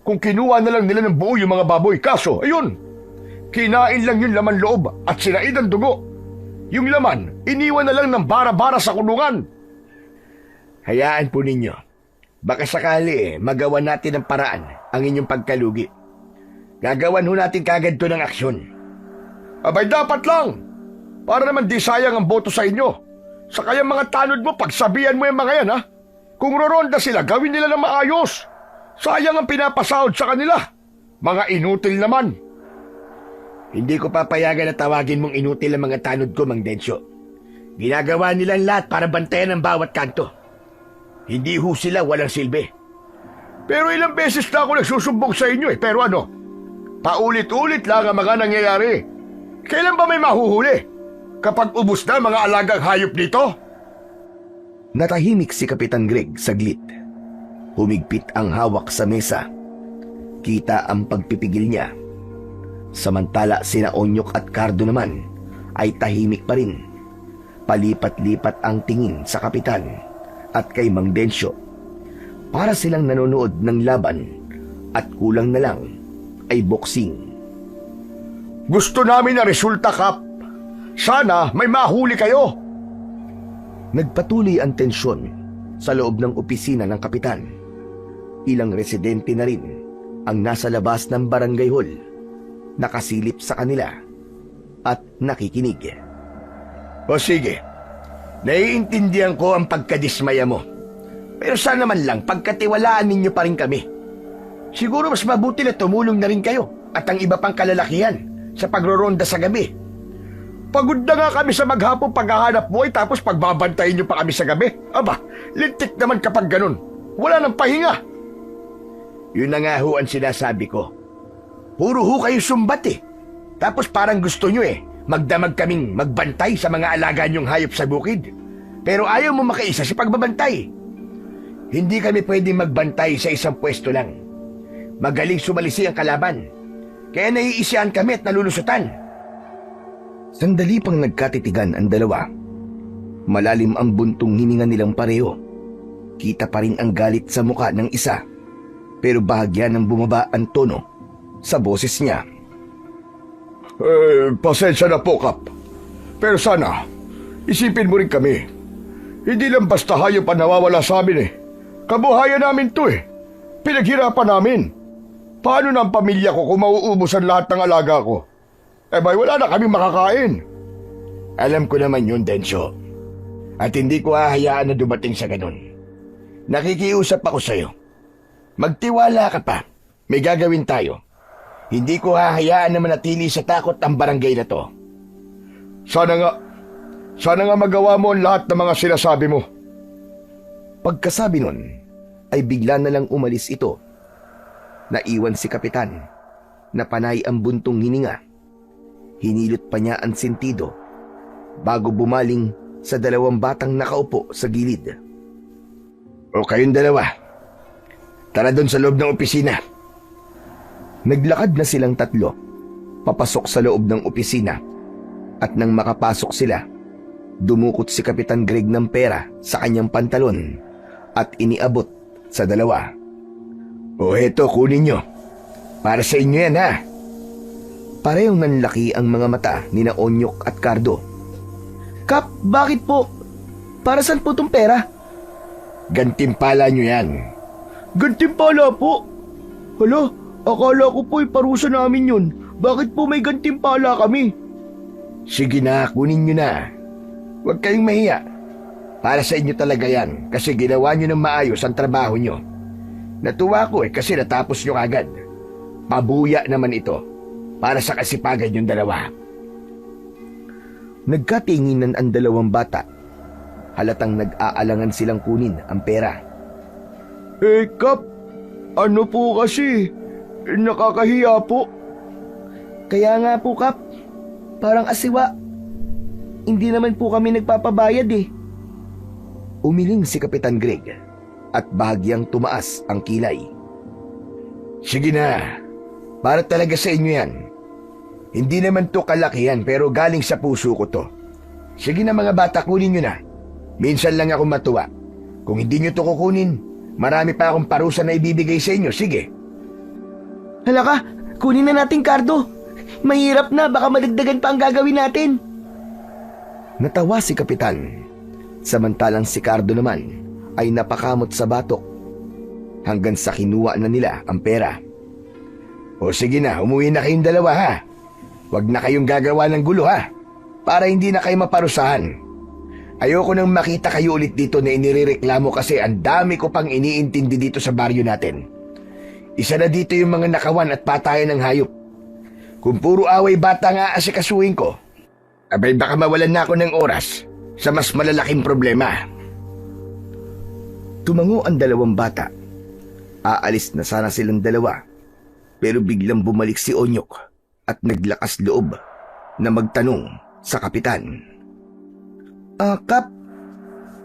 kung kinuha na lang nila ng buo yung mga baboy. Kaso, ayun, kinain lang yung laman loob at sinaid ang dugo. Yung laman, iniwan na lang ng bara-bara sa kulungan. Hayaan po ninyo. Baka sakali magawa natin ng paraan ang inyong pagkalugi. Gagawan ho natin kagad to ng aksyon. Abay dapat lang. Para naman di sayang ang boto sa inyo. Sa kaya mga tanod mo, pagsabihan mo yung mga yan, ha? Kung roronda sila, gawin nila na maayos. Sayang ang pinapasahod sa kanila. Mga inutil naman. Hindi ko papayagan na tawagin mong inutil ang mga tanod ko, Mang Densyo. Ginagawa nilang lahat para bantayan ang bawat kanto. Hindi ho sila walang silbi. Pero ilang beses na ako nagsusumbong sa inyo Pero ano? Paulit-ulit lang ang mga nangyayari. Kailan ba may mahuhuli? Kapag ubos na mga alagang hayop dito? Natahimik si Kapitan Greg saglit. Humigpit ang hawak sa mesa. Kita ang pagpipigil niya. Samantala sina Onyok at Cardo naman ay tahimik pa rin. Palipat-lipat ang tingin sa kapitan at kay Mang Densyo. Para silang nanonood ng laban at kulang na lang ay boxing. Gusto namin na resulta, Kap. Sana may mahuli kayo. Nagpatuloy ang tensyon sa loob ng opisina ng kapitan. Ilang residente na rin ang nasa labas ng barangay hall, nakasilip sa kanila at nakikinig. O sige, naiintindihan ko ang pagkadismaya mo. Pero sana man lang pagkatiwalaan ninyo pa rin kami. Siguro mas mabuti na tumulong na rin kayo at ang iba pang kalalakihan sa pagroronda sa gabi. Pagod na nga kami sa maghapong paghahanap buhay tapos pagbabantayin nyo pa kami sa gabi. Aba, lintik naman kapag ganun. Wala nang pahinga. Yun na nga ho ang sinasabi ko. Puro ho kayo sumbat Tapos parang gusto nyo magdamag kaming magbantay sa mga alaga nyong hayop sa bukid. Pero ayaw mo makaisa sa pagbabantay. Hindi kami pwedeng magbantay sa isang pwesto lang. Magaling sumalisi ang kalaban. Kaya naiisian kami at nalulusutan. Sandali pang nagkatitigan ang dalawa. Malalim ang buntong hininga nilang pareho. Kita pa rin ang galit sa muka ng isa. Pero bahagya nang bumaba ang tono sa boses niya. Pasensya na po, Kap. Pero sana, isipin mo rin kami. Hindi lang basta hayop ang nawawala sa amin Kabuhayan namin to Pinaghirapan namin. Paano na ang pamilya ko kung mauubusan lahat ng alaga ko? Bay, wala na kaming makakain. Alam ko naman yun, Densyo. At hindi ko hahayaan na dumating sa ganun. Nakikiusap ako sa'yo. Magtiwala ka pa. May gagawin tayo. Hindi ko hahayaan na manatili sa takot ang barangay na to. Sana nga magawa mo ang lahat ng mga sinasabi mo. Pagkasabi nun, ay bigla na lang umalis ito. Naiwan si Kapitan, na panay ang buntong hininga. Hinilot pa niya ang sentido bago bumaling sa dalawang batang nakaupo sa gilid. O kayong dalawa, tara doon sa loob ng opisina. Naglakad na silang tatlo, papasok sa loob ng opisina. At nang makapasok sila, dumukot si Kapitan Greg ng pera sa kanyang pantalon at iniabot sa dalawa. O heto, kunin nyo. Para sa inyo yan, ha? Parehong nanlaki ang mga mata ni na Onyok at Cardo. Kap, bakit po? Para saan po itong pera? Gantimpala nyo yan Gantimpala po? Hala, akala ko po parusa namin yun. Bakit po may gantimpala kami? Sige na, kunin nyo na. Huwag kayong mahiya. Para sa inyo talaga yan kasi ginawa nyo ng maayos ang trabaho nyo. Natuwa ko kasi natapos nyo agad. Pabuya naman ito para sa kasipagan yung dalawa. Nagkatinginan ang dalawang bata. Halatang nag-aalangan silang kunin ang pera. Kap, ano po kasi? Nakakahiya po. Kaya nga po, Kap. Parang asiwa. Hindi naman po kami nagpapabayad eh. Umiling si Kapitan Greg at bahagyang tumaas ang kilay. Sige na, para talaga sa inyo yan. Hindi naman to kalakihan pero galing sa puso ko to. Sige na mga bata, kunin nyo na. Minsan lang ako matuwa. Kung hindi nyo to kukunin, marami pa akong parusa na ibibigay sa inyo. Sige. Halaka, kunin na natin, Cardo. Mahirap na, baka madagdagan pa ang gagawin natin. Natawa si Kapitan. Samantalang si Cardo naman ay napakamot sa batok hanggang sa kinuha na nila ang pera. O sige na, umuwi na kayong dalawa ha. Huwag na kayong gagawa ng gulo ha, para hindi na kayo maparusahan. Ayoko nang makita kayo ulit dito na inirereklamo kasi ang dami ko pang iniintindi dito sa baryo natin. Isa na dito yung mga nakawan at patayan ng hayop. Kung puro away bata nga asikasuhin ko, abay baka mawalan na ako ng oras sa mas malalaking problema. Tumango ang dalawang bata. Aalis na sana silang dalawa, pero biglang bumalik si Onyok at naglakas loob na magtanong sa kapitan. Kap,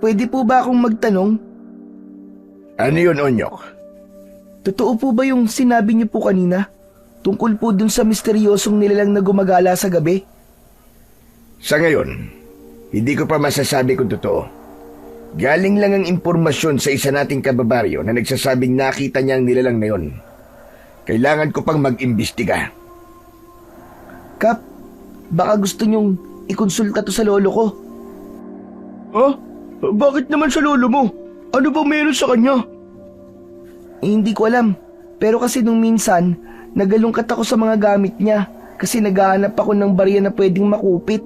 pwede po ba akong magtanong? Ano yun, Onyok? Totoo po ba yung sinabi niyo po kanina? Tungkol po dun sa misteryosong nilalang na gumagala sa gabi? Sa ngayon, hindi ko pa masasabi kung totoo. Galing lang ang impormasyon sa isa nating kababaryo na nagsasabing nakita niya ang nilalang na yun. Kailangan ko pang mag-imbestiga. Kap, baka gusto niyong ikonsulta to sa lolo ko. Bakit naman sa lolo mo? Ano ba meron sa kanya? Hindi ko alam. Pero kasi nung minsan, nagalungkat ako sa mga gamit niya kasi naghahanap ako ng barya na pwedeng makupit.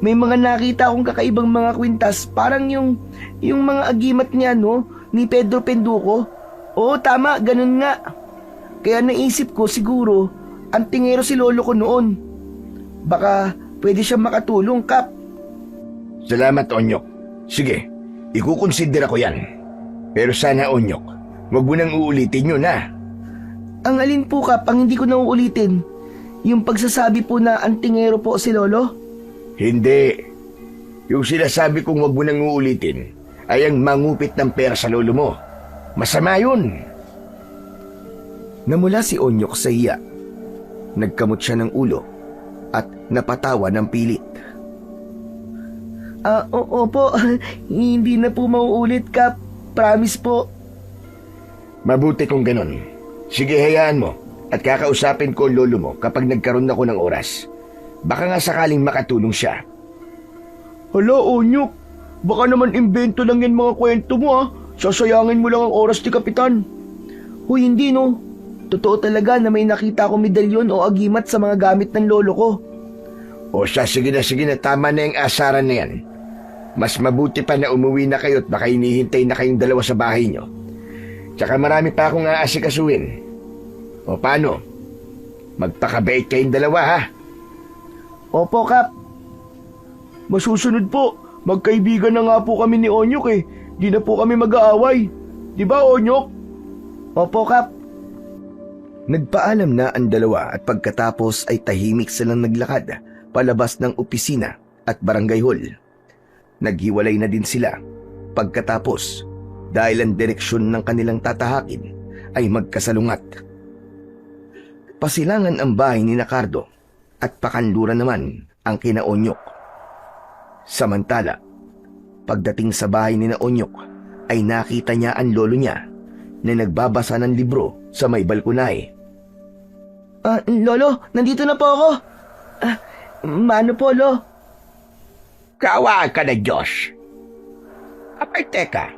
May mga nakita akong kakaibang mga kwintas, parang yung mga agimat niya, no? Ni Pedro Penduko. Oo, tama, ganun nga. Kaya naisip ko siguro, ang tingero si lolo ko noon. Baka pwede siya makatulong, Kap. Salamat, Onyok. Sige, ikukonsidera ko yan. Pero sana, Onyok, wag mo nang uulitin yun, ha? Ang alin po, Kap, ang hindi ko na uulitin? Yung pagsasabi po na ang tingero po si lolo? Hindi. Yung sinasabi kong wag mo nang uulitin ay ang mangupit ng pera sa lolo mo. Masama yun. Namula si Onyok sa hiya. Nagkamot siya ng ulo at napatawa ng pilit. Opo. Hindi na po mauulit, Kap. Promise po. Mabuti kung ganon. Sige, hayaan mo at kakausapin ko ang lolo mo kapag nagkaroon ako ng oras. Baka nga sakaling makatulong siya. Hala, Onyok. Baka naman imbento lang yan mga kwento mo, ha? Sasayangin mo lang ang oras ni Kapitan. Huy, hindi, no? Totoo talaga na may nakita ko medalyon o agimat sa mga gamit ng lolo ko. O siya, sige na, tama na yung asaran na yan. Mas mabuti pa na umuwi na kayo at baka hinihintay na kayong dalawa sa bahay nyo. Tsaka marami pa akong aasikasuhin. O paano? Magpakabait kayong dalawa, ha? Opo, Kap. Masusunod po. Magkaibigan na nga po kami ni Onyok eh. Di na po kami mag-aaway. Di ba, Onyok? Opo, Kap. Nagpaalam na ang dalawa at pagkatapos ay tahimik silang naglakad palabas ng opisina at barangay hall. Naghiwalay na din sila pagkatapos dahil ang direksyon ng kanilang tatahakin ay magkasalungat. Pasilangan ang bahay ni Cardo at pakanluran naman ang kina Onyok. Samantala, pagdating sa bahay ni Onyok ay nakita niya ang lolo niya na nagbabasa ng libro sa may balkonahe. Lolo, nandito na po ako. Mano po, Lo? Kaawaan ka na, Diyos. Abay, teka.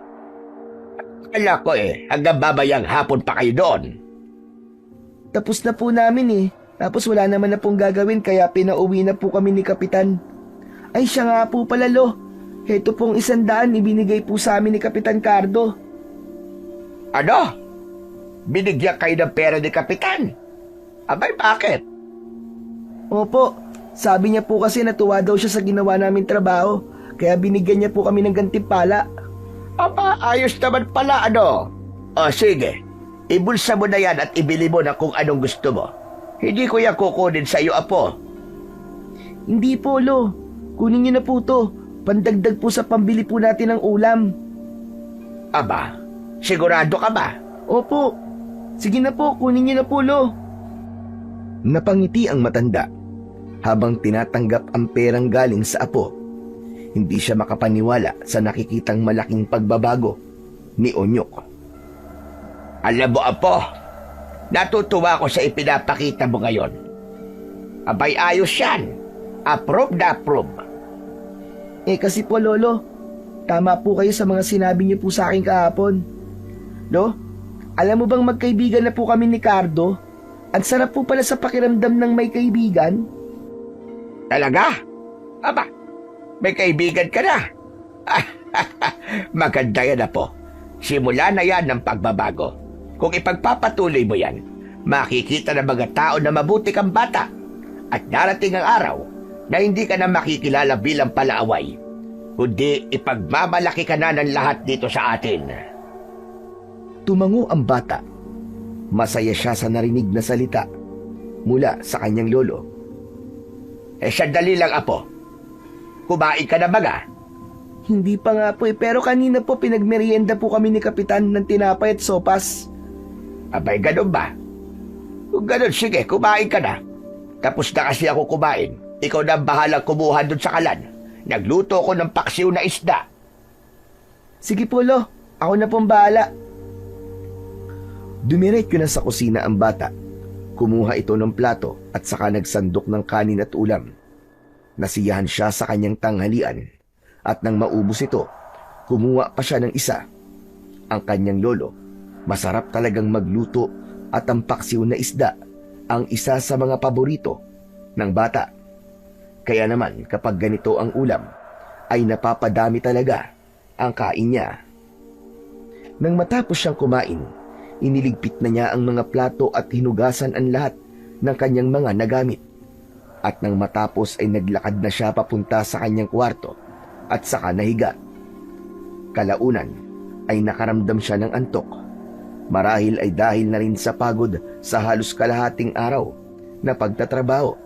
Akala ko hanggang babayang hapon pa kayo doon. Tapos na po namin eh. Tapos wala naman na pong gagawin kaya pinauwi na po kami ni Kapitan. Ay siya nga po pala lo. Heto pong 100 ibinigay po sa amin ni Kapitan Cardo. Ano? Binigyan kayo ng pera ni Kapitan? Abay, bakit? Opo, sabi niya po kasi natuwa daw siya sa ginawa namin trabaho. Kaya binigyan niya po kami ng gantimpala. Aba, ayos naman pala, ano? O sige, ibulsa mo na yan at ibili mo na kung anong gusto mo. Hindi ko yan kukunin sa iyo, Apo. Hindi po lo, kunin niyo na po to. Pandagdag po sa pambili po natin ng ulam. Aba, sigurado ka ba? Opo, sige na po, kunin niyo na po lo. Napangiti ang matanda habang tinatanggap ang perang galing sa apo. Hindi siya makapaniwala sa nakikitang malaking pagbabago ni Onyok. Alam mo, Apo, natutuwa ko sa ipinapakita mo ngayon. Abay, ayos yan. Approve na approve. Kasi po lolo, tama po kayo sa mga sinabi niyo po sa akin kahapon. Lo, alam mo bang magkaibigan na po kami ni Cardo? Ang sarap po pala sa pakiramdam ng may kaibigan. Talaga? Aba, may kaibigan ka na. Maganda yan, Apo. Simula na yan ng pagbabago. Kung ipagpapatuloy mo yan, makikita ng mga tao na mabuti kang bata. At darating ang araw na hindi ka na makikilala bilang palaaway, kundi ipagmamalaki ka na ng lahat dito sa atin. Tumango ang bata. Masaya siya sa narinig na salita mula sa kanyang lolo. Sandali lang, Apo. Kumain ka na baga? Hindi pa nga po pero kanina po pinagmerienda po kami ni Kapitan ng tinapay at sopas. Abay, ganun ba? Kung ganun, sige, kumain ka na. Tapos na kasi ako kumain. Ikaw na ang bahalang kumuha dun sa kalan. Nagluto ko ng paksiw na isda. Sige po lo, ako na pong bahala. Dumiretso na sa kusina ang bata. Kumuha ito ng plato at saka nagsandok ng kanin at ulam. Nasiyahan siya sa kanyang tanghalian. At nang maubos ito, kumuha pa siya ng isa. Ang kanyang lolo, masarap talagang magluto at ang paksiw na isda ang isa sa mga paborito ng bata. Kaya naman kapag ganito ang ulam, ay napapadami talaga ang kain niya. Nang matapos siyang kumain, iniligpit na niya ang mga plato at hinugasan ang lahat ng kanyang mga nagamit. At nang matapos ay naglakad na siya papunta sa kanyang kwarto at saka nahiga. Kalaunan ay nakaramdam siya ng antok. Marahil ay dahil na rin sa pagod sa halos kalahating araw na pagtatrabaho.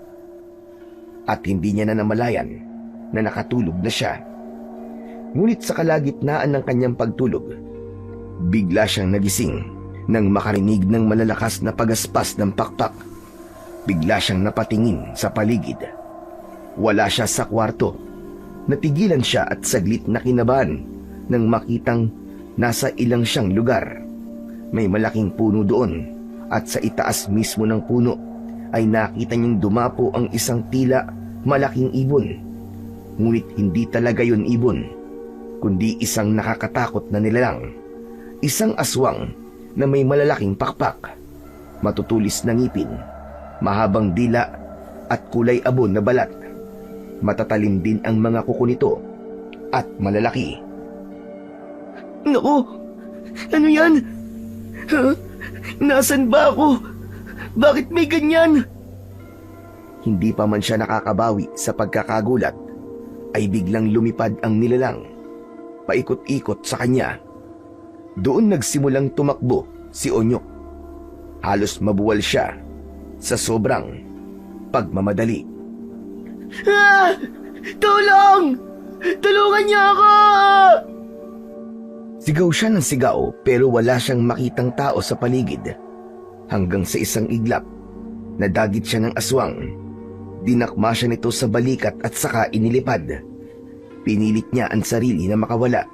At hindi niya na namalayan na nakatulog na siya. Ngunit sa kalagitnaan ng kanyang pagtulog, bigla siyang nagising nang makarinig ng malalakas na pagaspas ng pakpak. Bigla siyang napatingin sa paligid. Wala siya sa kwarto. Natigilan siya at saglit na kinabahan nang makitang nasa ilang siyang lugar. May malaking puno doon at sa itaas mismo ng puno ay nakita niyang dumapo ang isang tila malaking ibon. Ngunit hindi talaga yun ibon, kundi isang nakakatakot na nilalang. Isang aswang na may malalaking pakpak, matutulis na ngipin, mahabang dila at kulay abon na balat. Matatalim din ang mga kuko nito at malalaki. Naku, ano yan? Huh? Nasaan ba ako? Bakit may ganyan? Hindi pa man siya nakakabawi sa pagkakagulat, ay biglang lumipad ang nilalang, paikot-ikot sa kanya. Doon nagsimulang tumakbo si Onyok. Halos mabuwal siya sa sobrang pagmamadali. Ah! Tulong! Tulungan niyo ako! Sigaw siya ng sigaw pero wala siyang makitang tao sa paligid. Hanggang sa isang iglap, nadagit siya ng aswang. Dinakma siya nito sa balikat at saka inilipad. Pinilit niya ang sarili na makawala,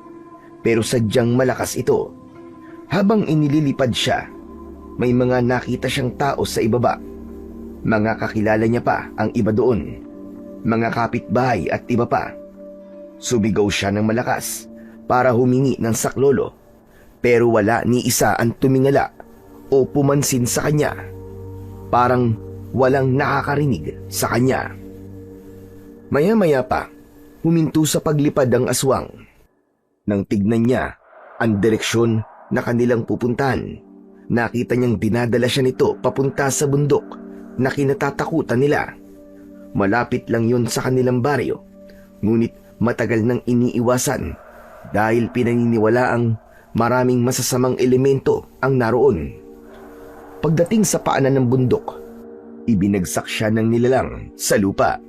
pero sadyang malakas ito. Habang inililipad siya, may mga nakita siyang tao sa ibaba. Mga kakilala niya pa ang iba doon, mga kapitbahay at iba pa. Sumigaw siya ng malakas para humingi ng saklolo, Pero wala ni isa ang tumingala o pumansin sa kanya. Parang walang nakakarinig sa kanya. Maya-maya pa, huminto sa paglipad ang aswang. Nang tignan niya ang direksyon na kanilang pupuntahan, nakita niyang dinadala siya nito papunta sa bundok na kinatatakutan nila. Malapit lang yun sa kanilang baryo, ngunit matagal nang iniiwasan dahil pinaniniwalaang maraming masasamang elemento ang naroon. Pagdating sa paanan ng bundok, ibinagsak siya ng nilalang sa lupa.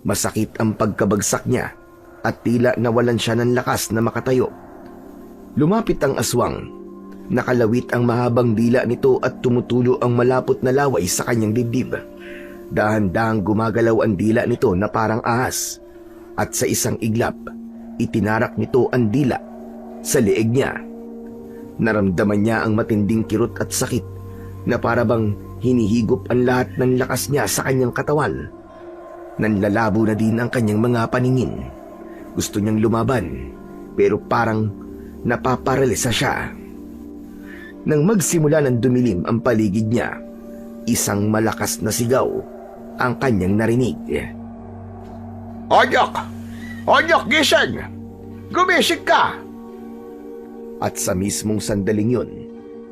Masakit ang pagkabagsak niya at tila nawalan siya ng lakas na makatayo. Lumapit ang aswang. Nakalawit ang mahabang dila nito at tumutulo ang malapot na laway sa kanyang dibdib. Dahan-dahang gumagalaw ang dila nito na parang ahas. At sa isang iglap, itinarak nito ang dila sa leeg niya. Naramdaman niya ang matinding kirot at sakit na parabang hinihigop ang lahat ng lakas niya sa kanyang katawan. Nanlalabo na din ang kanyang mga paningin. Gusto niyang lumaban, pero parang napaparalisa siya. Nang magsimula ng dumilim ang paligid niya, isang malakas na sigaw ang kanyang narinig. Onyok! Onyok, gising! Gumising ka! At sa mismong sandaling yun,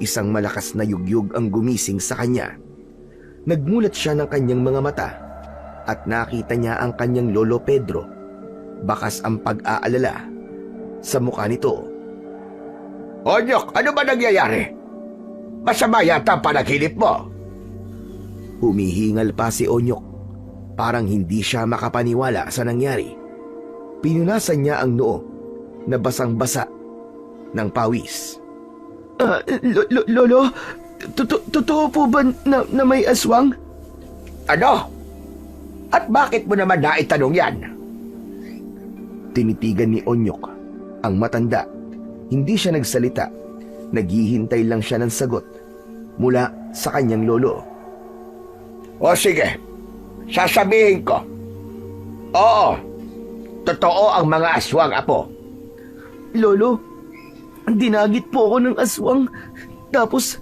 isang malakas na yugyug ang gumising sa kanya. Nagmulat siya ng kanyang mga mata at nakita niya ang kanyang lolo Pedro. Bakas ang pag-aalala sa mukha nito. Onyok, ano ba nangyayari? Masama yata ang panaginip mo. Humihingal pa si Onyok. Parang hindi siya makapaniwala sa nangyari. Pinunasan niya ang noo na basang-basa ng pawis. Lolo, totoo po ba na may aswang? Ano? At bakit mo naman naitanong yan? Tinitigan ni Onyok ang matanda. Hindi siya nagsalita. Naghihintay lang siya ng sagot mula sa kanyang lolo. O sige, sasabihin ko. Oo, totoo ang mga aswang, apo. Lolo, dinagit po ako ng aswang. Tapos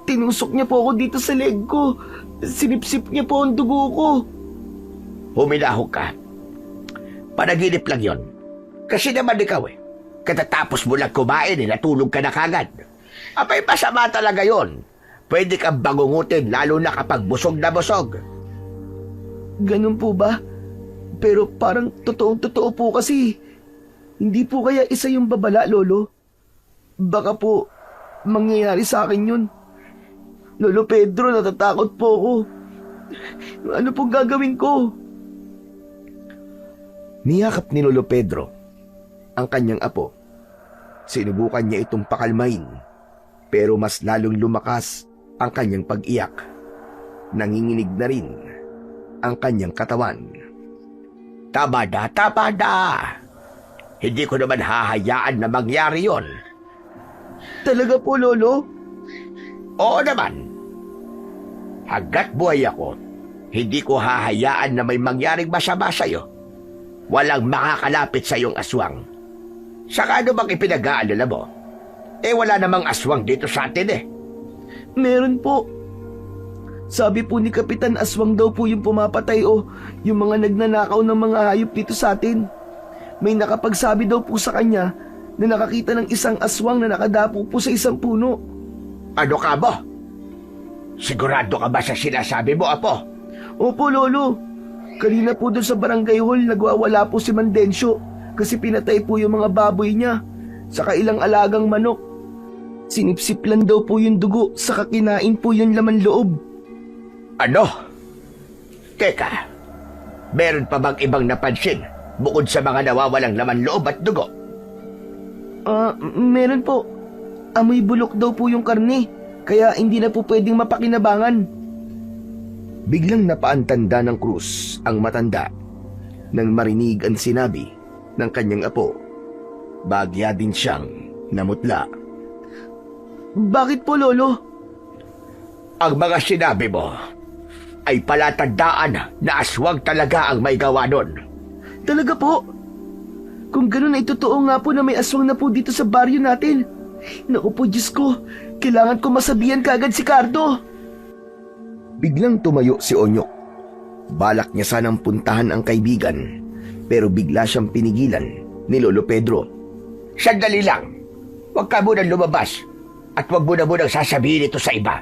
tinusok niya po ako dito sa leg ko. Sinipsip niya po ang dugo ko. Huminahog ka. Panaginip lang yon. Kasi naman ikaw katatapos mo lang kumain natulog ka na kagad. Abay, masama talaga yon. Pwede kang bangungutin lalo na kapag busog na busog. Ganun po ba? Pero parang totoo po kasi. Hindi po kaya isa yung babala, Lolo? Baka po mangyayari sa akin yun. Lolo Pedro, natatakot po ako. Ano pong gagawin ko? Niyakap ni Lolo Pedro ang kanyang apo. Sinubukan niya itong pakalmain, pero mas lalong lumakas ang kanyang pag-iyak. Nanginginig na rin ang kanyang katawan. Tama na. Hindi ko naman hahayaan na mangyari yon. Talaga po, Lolo? Oo naman. Hanggat buhay ako, hindi ko hahayaan na may mangyaring masama sa'yo. Walang makakalapit sa iyong aswang. Saka ano bang ipinag-aalala mo? Wala namang aswang dito sa atin Meron po. Sabi po ni Kapitan, aswang daw po yung pumapatay o yung mga nagnanakaw ng mga hayop dito sa atin. May nakapagsabi daw po sa kanya na nakakita ng isang aswang na nakadapo po sa isang puno. Ano ka ba? Sigurado ka ba sa sinasabi mo, apo? Opo, Lolo. Kanina po doon sa barangay hall nagwawala po si Mandencio kasi pinatay po yung mga baboy niya saka ilang alagang manok. Sinipsip lang daw po yung dugo saka kinain po yung laman loob. Ano? Teka, meron pa bang ibang napansin bukod sa mga nawawalang laman loob at dugo? Meron po. Amoy bulok daw po yung karne kaya hindi na po pwedeng mapakinabangan. Biglang napaantanda ng krus ang matanda nang marinig ang sinabi ng kanyang apo. Bagya din siyang namutla. Bakit po, Lolo? Ang mga sinabi mo ay palatandaan na aswang talaga ang may gawa nun. Talaga po? Kung ganun ay totoo nga po na may aswang na po dito sa baryo natin. Naku po, Diyos ko. Kailangan ko masabihan kaagad si Cardo. Biglang tumayo si Onyok. Balak niya sanang puntahan ang kaibigan, pero bigla siyang pinigilan ni Lolo Pedro. Sandali lang. Huwag ka munang lumabas at huwag mo na munang sasabihin ito sa iba.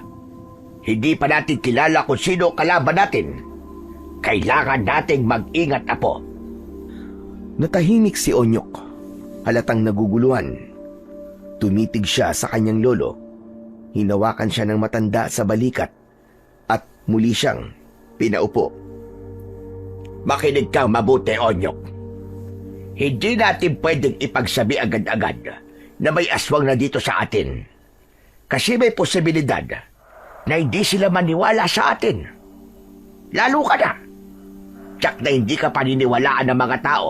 Hindi pa natin kilala kung sino ang kalaban natin. Kailangan nating mag-ingat, Apo. Natahimik si Onyok. Halatang naguguluhan. Tumitig siya sa kanyang lolo. Hinawakan siya ng matanda sa balikat at muli siyang pinaupo. Makinig kang mabuti, Onyok. Hindi natin pwedeng ipagsabi agad-agad na may aswang na dito sa atin. Kasi may posibilidad na hindi sila maniwala sa atin. Lalo ka na. Tsak na hindi ka paniniwalaan ng mga tao.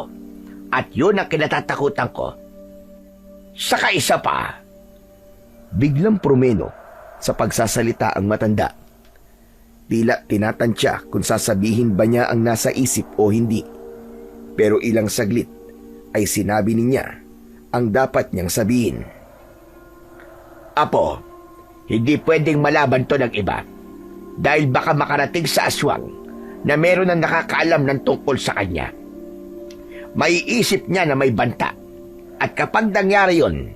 At yun ang kinatatakutan ko. Saka isa pa. Biglang promeno sa pagsasalita ang matanda. Tila tinatansya kung sasabihin ba niya ang nasa isip o hindi. Pero ilang saglit ay sinabi niya ang dapat niyang sabihin. Apo, hindi pwedeng malaban to ng iba. Dahil baka makarating sa aswang na meron ang nakakaalam ng tungkol sa kanya. Maiisip niya na may banta. At kapag nangyari yun,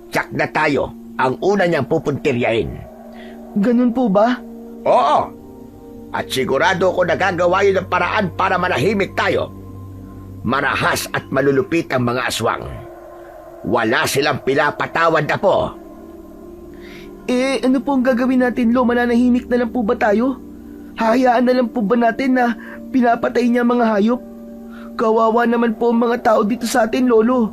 tsak na tayo ang una niyang pupuntiryahin. Ganun po ba? Oo. At sigurado ko nagagawa yun ng paraan para manahimik tayo. Marahas at malulupit ang mga aswang. Wala silang pinapatawad na po. Ano po ang gagawin natin, Lo? Mananahimik na lang po ba tayo? Hahayaan na lang po ba natin na pinapatay niya mga hayop? Kawawa naman po ang mga tao dito sa atin, Lolo.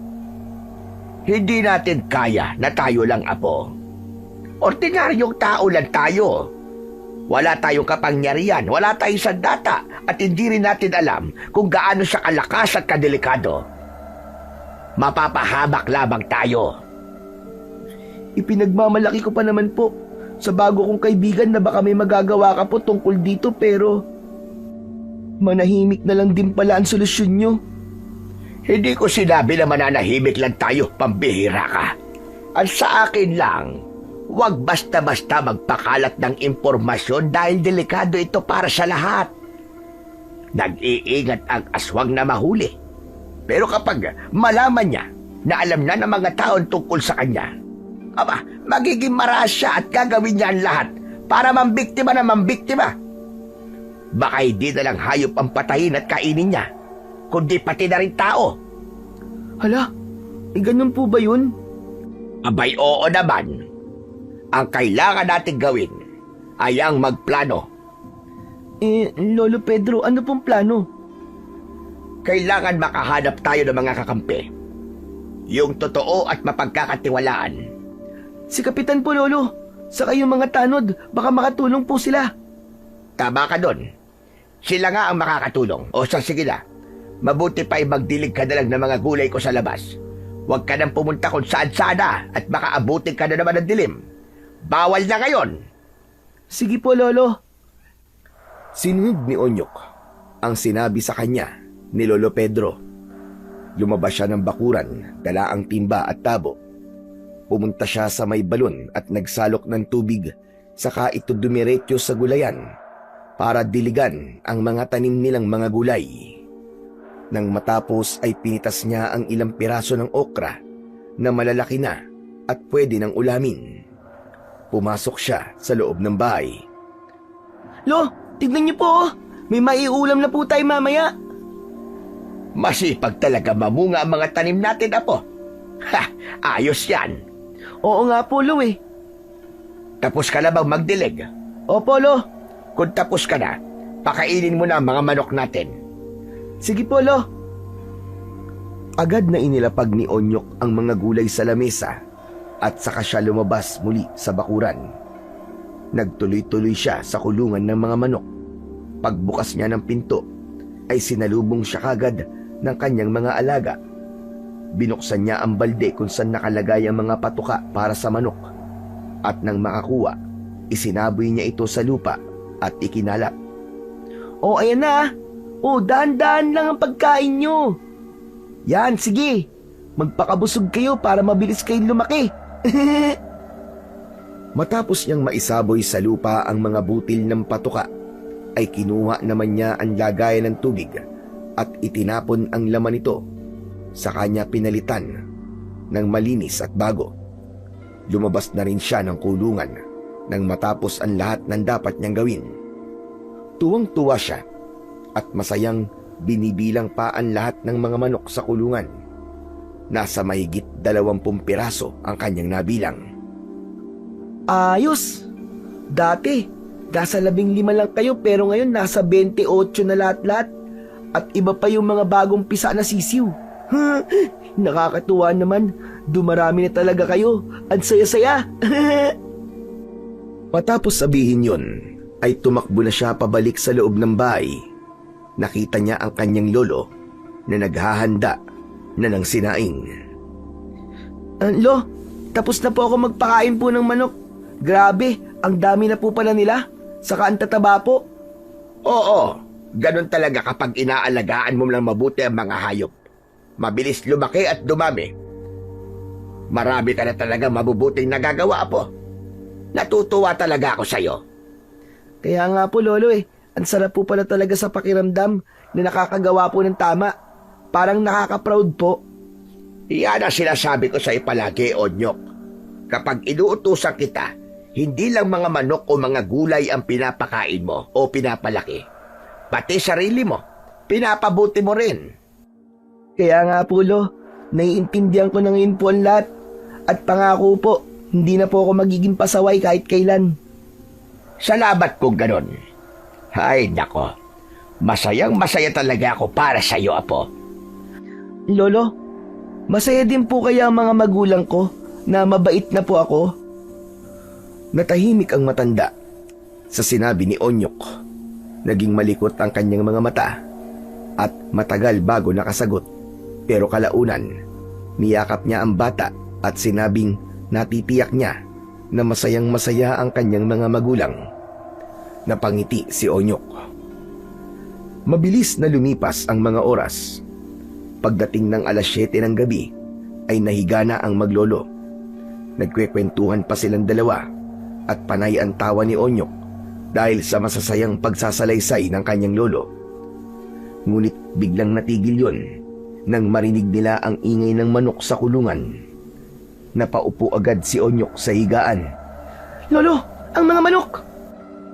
Hindi natin kaya na tayo lang, Apo. Ordinaryong tao lang tayo. Wala tayong kapangyarihan, wala tayong sandata, at hindi rin natin alam kung gaano siya kalakas at kadelikado. Mapapahamak lamang tayo. Ipinagmamalaki ko pa naman po sa bago kong kaibigan na baka may magagawa ka po tungkol dito, pero manahimik na lang din pala ang solusyon nyo. Hindi ko sinabi na mananahimik lang tayo, pambihira ka. At sa akin lang, huwag basta-basta magpakalat ng impormasyon dahil delikado ito para sa lahat. Nag-iingat ang aswang na mahuli. Pero kapag malaman niya na alam na ng mga taon tungkol sa kanya, magiging maras siya at gagawin niya ang lahat para mambiktima na mambiktima. Baka hindi na lang hayop ang patayin at kainin niya, kundi pati na rin tao. Hala, ganun po ba yun? Abay, oo naman. Ang kailangan natin gawin ay ang magplano. Lolo Pedro, ano pong plano? Kailangan makahanap tayo ng mga kakampi. Yung totoo at mapagkakatiwalaan. Si Kapitan po, Lolo. Saka yung mga tanod, baka makatulong po sila. Tama ka doon. Sila nga ang makakatulong. O sige na, mabuti pa ay magdilig ka na lang ng mga gulay ko sa labas. Huwag ka nang pumunta kung saan-saan na at baka abutin ka na naman ng dilim. Bawal na ngayon. Sige po, Lolo. Sinunod ni Onyok ang sinabi sa kanya ni Lolo Pedro. Lumabas siya ng bakuran, dala ang timba at tabo. Pumunta siya sa may balon at nagsalok ng tubig, saka ito dumiretso sa gulayan para diligan ang mga tanim nilang mga gulay. Nang matapos ay pinitas niya ang ilang piraso ng okra na malalaki na at pwede ng ulamin. Pumasok siya sa loob ng bahay. Lo, tignan niyo po, oh. May maiulam na po tayo mamaya. Masipag talaga mamunga ang mga tanim natin, Apo. Ayos yan. Oo nga po, Lo eh. Tapos ka na bang magdilig? Opo, Lo. Kung tapos ka na, pakainin mo na ang mga manok natin. Sige po, Lo. Agad na inilapag ni Onyok ang mga gulay sa lamesa at saka siya lumabas muli sa bakuran. Nagtuloy-tuloy siya sa kulungan ng mga manok. Pagbukas niya ng pinto, ay sinalubong siya kagad ng kanyang mga alaga. Binuksan niya ang balde kung saan nakalagay ang mga patuka para sa manok. At nang makakuha, isinaboy niya ito sa lupa at ikinalap. Ayan na. Dahan-dahan lang ang pagkain nyo. Yan, sige. Magpakabusog kayo para mabilis kayong lumaki. Matapos niyang maisaboy sa lupa ang mga butil ng patuka, ay kinuha naman niya ang lagayan ng tubig at itinapon ang laman nito. Sa kanya pinalitan ng malinis at bago. Lumabas na rin siya ng kulungan nang matapos ang lahat ng dapat niyang gawin. Tuwang-tuwa siya at masayang binibilang pa ang lahat ng mga manok sa kulungan. Nasa mahigit 20 piraso ang kanyang nabilang. Ayos. Dati, nasa 15 lang kayo pero ngayon nasa 28 na lahat-lahat. At iba pa yung mga bagong pisa na sisiw. Nakakatuwa naman. Dumarami na talaga kayo. Ang saya-saya. Matapos sabihin yon, ay tumakbo na siya pabalik sa loob ng bahay. Nakita niya ang kanyang lolo na naghahanda na ng sinaing. Lo, tapos na po ako magpakain po ng manok. Grabe, ang dami na po pala nila. Saka ang tataba po. Oo, ganun talaga kapag inaalagaan mo lang mabuti ang mga hayop. Mabilis lumaki at dumami. Marami ka na talaga mabubuting nagagawa po. Natutuwa talaga ako sa'yo. Kaya nga po, Lolo ang sarap po pala talaga sa pakiramdam na nakakagawa po ng tama. Parang nakaka-proud po. Iyan ang sinasabi ko sa'yo palagi, Onyok. Kapag inuutusan kita, hindi lang mga manok o mga gulay ang pinapakain mo o pinapalaki. Pati sarili mo, pinapabuti mo rin. Kaya nga po, naiintindihan ko na ngayon po ang lahat. At pangako po, hindi na po ako magiging pasaway kahit kailan. Salamat kung ganon. Ay, nako. Masayang masaya talaga ako para sa'yo, Apo. Lolo, masaya din po kaya ang mga magulang ko na mabait na po ako? Natahimik ang matanda sa sinabi ni Onyok. Naging malikot ang kanyang mga mata at matagal bago nakasagot. Pero kalaunan, niyakap niya ang bata at sinabing natitiyak niya na masayang masaya ang kanyang mga magulang. Napangiti si Onyok. Mabilis na lumipas ang mga oras. Pagdating ng alas 7 ng gabi ay nahiga na ang maglolo. Nagkwekwentuhan pa silang dalawa at panay ang tawa ni Onyok dahil sa masasayang pagsasalaysay ng kanyang lolo. Ngunit biglang natigil yon nang marinig nila ang ingay ng manok sa kulungan. Napaupo agad si Onyok sa higaan. Lolo, ang mga manok!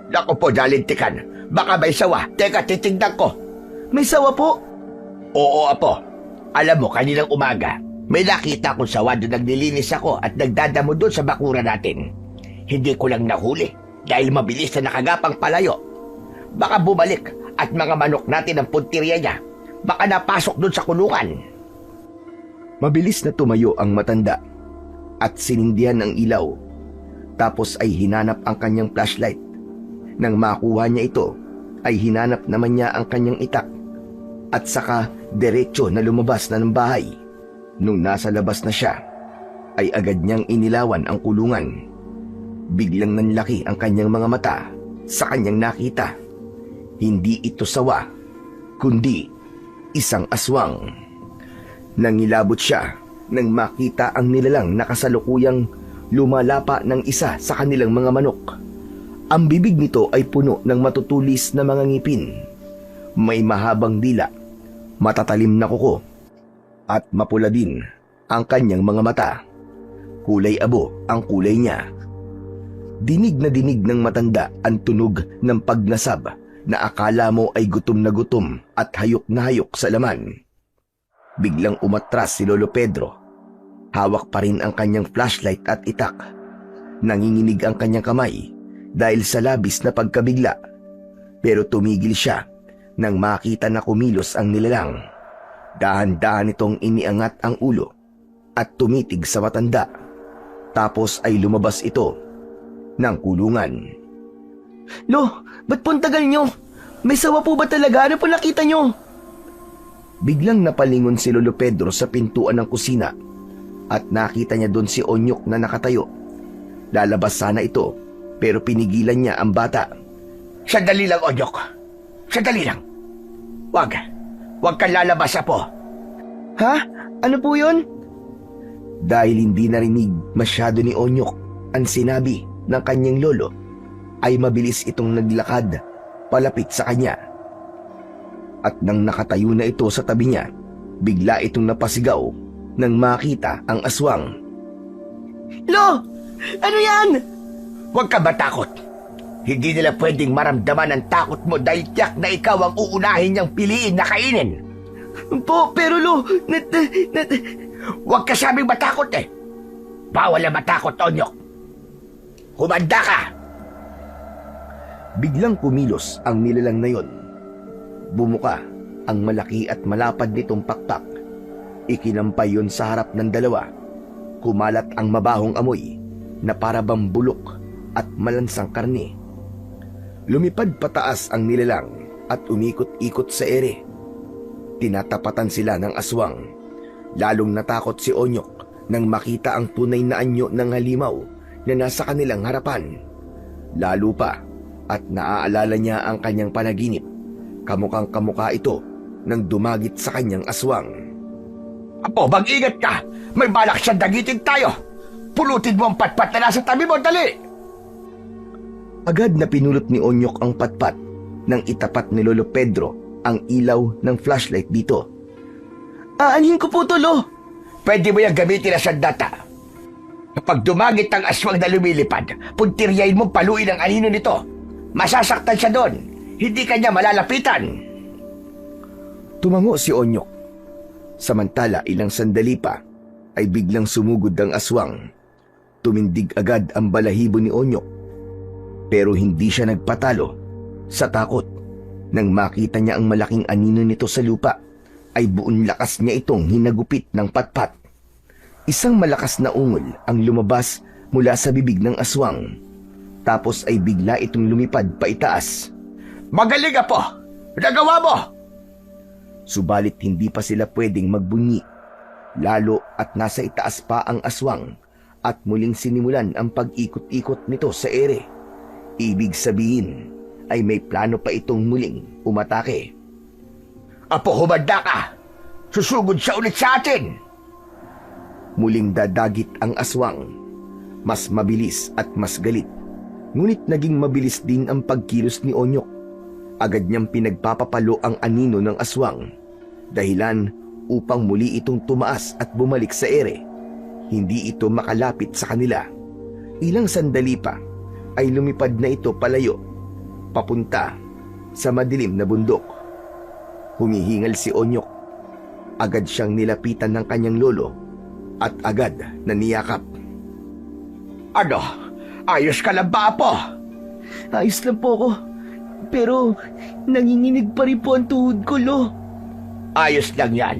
Naku po, dalintikan. Baka may sawa. Teka, titignan ko. May sawa po! Oo, Apo. Alam mo, kaninang umaga, may nakita akong sawa doon naglilinis ako at nagdadamo doon sa bakura natin. Hindi ko lang nahuli dahil mabilis na nakagapang palayo. Baka bumalik at mga manok natin ang puntirya niya. Baka napasok doon sa kulungan. Mabilis na tumayo ang matanda at sinindihan ang ilaw. Tapos ay hinanap ang kanyang flashlight. Nang makuha niya ito, ay hinanap naman niya ang kanyang itak at saka diretso na lumabas na ng bahay. Nung nasa labas na siya, ay agad niyang inilawan ang kulungan. Biglang nanlaki ang kanyang mga mata sa kanyang nakita. Hindi ito sawa, kundi isang aswang. Nangilabot siya nang makita ang nilalang na kasalukuyang lumalapa ng isa sa kanilang mga manok. Ang bibig nito ay puno ng matutulis na mga ngipin. May mahabang dila, matatalim na kuko, at mapula din ang kanyang mga mata. Kulay abo ang kulay niya. Dinig na dinig ng matanda ang tunog ng pagnasab na akala mo ay gutom na gutom at hayok na hayok sa laman. Biglang umatras si Lolo Pedro. Hawak pa rin ang kanyang flashlight at itak. Nanginginig ang kanyang kamay dahil sa labis na pagkabigla. Pero tumigil siya nang makita na kumilos ang nilalang. Dahan-dahan itong iniangat ang ulo at tumitig sa matanda. Tapos ay lumabas ito ng kulungan. Lo, ba't po ang tagal nyo? May sawa po ba talaga? Ano po nakita nyo? Biglang napalingon si Lolo Pedro sa pintuan ng kusina at nakita niya doon si Onyok na nakatayo. Lalabas sana ito pero pinigilan niya ang bata. Sandali lang, Onyok. Sandali lang. Wag kang lalabas, Apo. Ha? Ano po yun? Dahil hindi narinig masyado ni Onyok ang sinabi ng kanyang lolo, ay mabilis itong naglakad palapit sa kanya. At nang nakatayo na ito sa tabi niya, bigla itong napasigaw nang makita ang aswang. Lo! Ano yan? Huwag ka matakot. Hindi nila pwedeng maramdaman ang takot mo dahil tiyak na ikaw ang uunahin niyang piliin na kainin. Po, pero Lo, Huwag ka sabing matakot eh. Bawal na matakot, Onyok. Humanda ka! Biglang kumilos ang nilalang na yon. Bumuka ang malaki at malapad nitong pakpak. Ikinampay yon sa harap ng dalawa. Kumalat ang mabahong amoy na para bang bulok at malansang karne. Lumipad pataas ang nilalang at umikot-ikot sa ere. Tinatapatan sila ng aswang. Lalong natakot si Onyok nang makita ang tunay na anyo ng halimaw na nasa kanilang harapan. Lalo pa at naaalala niya ang kanyang panaginip. Kamukhang kamukha ito nang dumagit sa kanyang aswang. Apo, mag-ingat ka! May balak siyang dagitin tayo! Pulutin mo ang patpat na nasa tabi mo, dali! Agad na pinulot ni Onyok ang patpat nang itapat ni Lolo Pedro ang ilaw ng flashlight dito. aanhin ko po to, Lo. Pwede mo yung gamitin na sandata. Kapag dumagit ang aswang na lumilipad, puntiryain mong paluin ang anino nito. Masasaktan siya doon. Hindi kanya malalapitan. Tumango si Onyok. Samantala ilang sandali pa ay biglang sumugod ang aswang. Tumindig agad ang balahibo ni Onyok. Pero hindi siya nagpatalo sa takot. Nang makita niya ang malaking anino nito sa lupa, ay buong lakas niya itong hinagupit ng patpat. Isang malakas na ungol ang lumabas mula sa bibig ng aswang. Tapos ay bigla itong lumipad paitaas. Magaling po! Nagawa mo! Subalit hindi pa sila pwedeng magbunyi. Lalo at nasa itaas pa ang aswang at muling sinimulan ang pag-ikot-ikot nito sa ere. Ibig sabihin ay may plano pa itong muling umatake. Apo, humanda ka! Susugod siya ulit sa atin! Muling dadagit ang aswang. Mas mabilis at mas galit. Ngunit naging mabilis din ang pagkilos ni Onyok. Agad niyang pinagpapapalo ang anino ng aswang. Dahilan upang muli itong tumaas at bumalik sa ere. Hindi ito makalapit sa kanila. Ilang sandali pa ay lumipad na ito palayo, papunta sa madilim na bundok. Humihingal si Onyok. Agad siyang nilapitan ng kanyang lolo at agad na niyakap. Ano? Ayos ka lang ba, Apo? Ayos lang po ako. Pero nanginginig pa rin po ang tuhod ko, Lo. Ayos lang yan.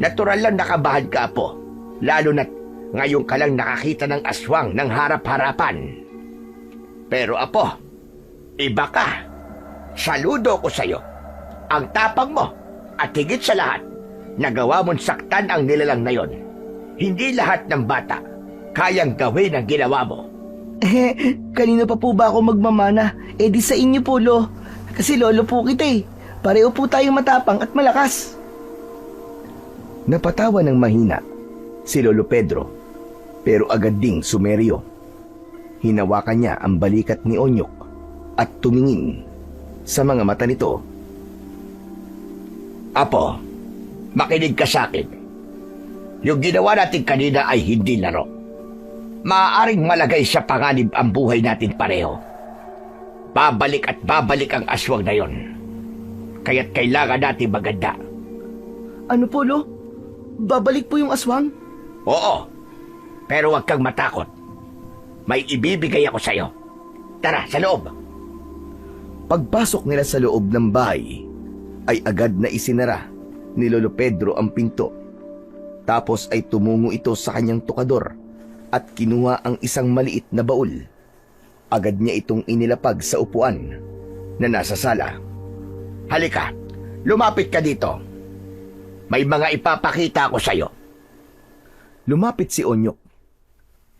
Natural lang nakabahan ka, Apo. Lalo na't ngayon ka lang nakakita ng aswang ng harap-harapan. Pero Apo, iba ka. Saludo ko sa'yo. Ang tapang mo at higit sa lahat, nagawa mong saktan ang nilalang na yon. Hindi lahat ng bata kayang gawin ang ginawa mo. Kanina pa po ba ako magmamana? Di sa inyo po, Lo. Kasi lolo po kita eh. Pareho po tayong matapang at malakas. Napatawa ng mahina si Lolo Pedro, pero agad ding sumeryo. Hinawakan niya ang balikat ni Onyok at tumingin sa mga mata nito. Apo, makinig ka sa akin. Yung ginawa natin kanina ay hindi laro. Maaaring malagay sa panganib ang buhay natin pareho. Babalik at babalik ang aswang na yon. Kaya't kailangan natin maganda. Ano po, Lo? Babalik po yung aswang? Oo, pero huwag kang matakot. May ibibigay ako sa'yo. Tara, sa loob. Pagpasok nila sa loob ng bahay, ay agad na isinara ni Lolo Pedro ang pinto. Tapos ay tumungo ito sa kanyang tukador at kinuha ang isang maliit na baul. Agad niya itong inilapag sa upuan na nasa sala. Halika, lumapit ka dito. May mga ipapakita ako sa'yo. Lumapit si Onyok.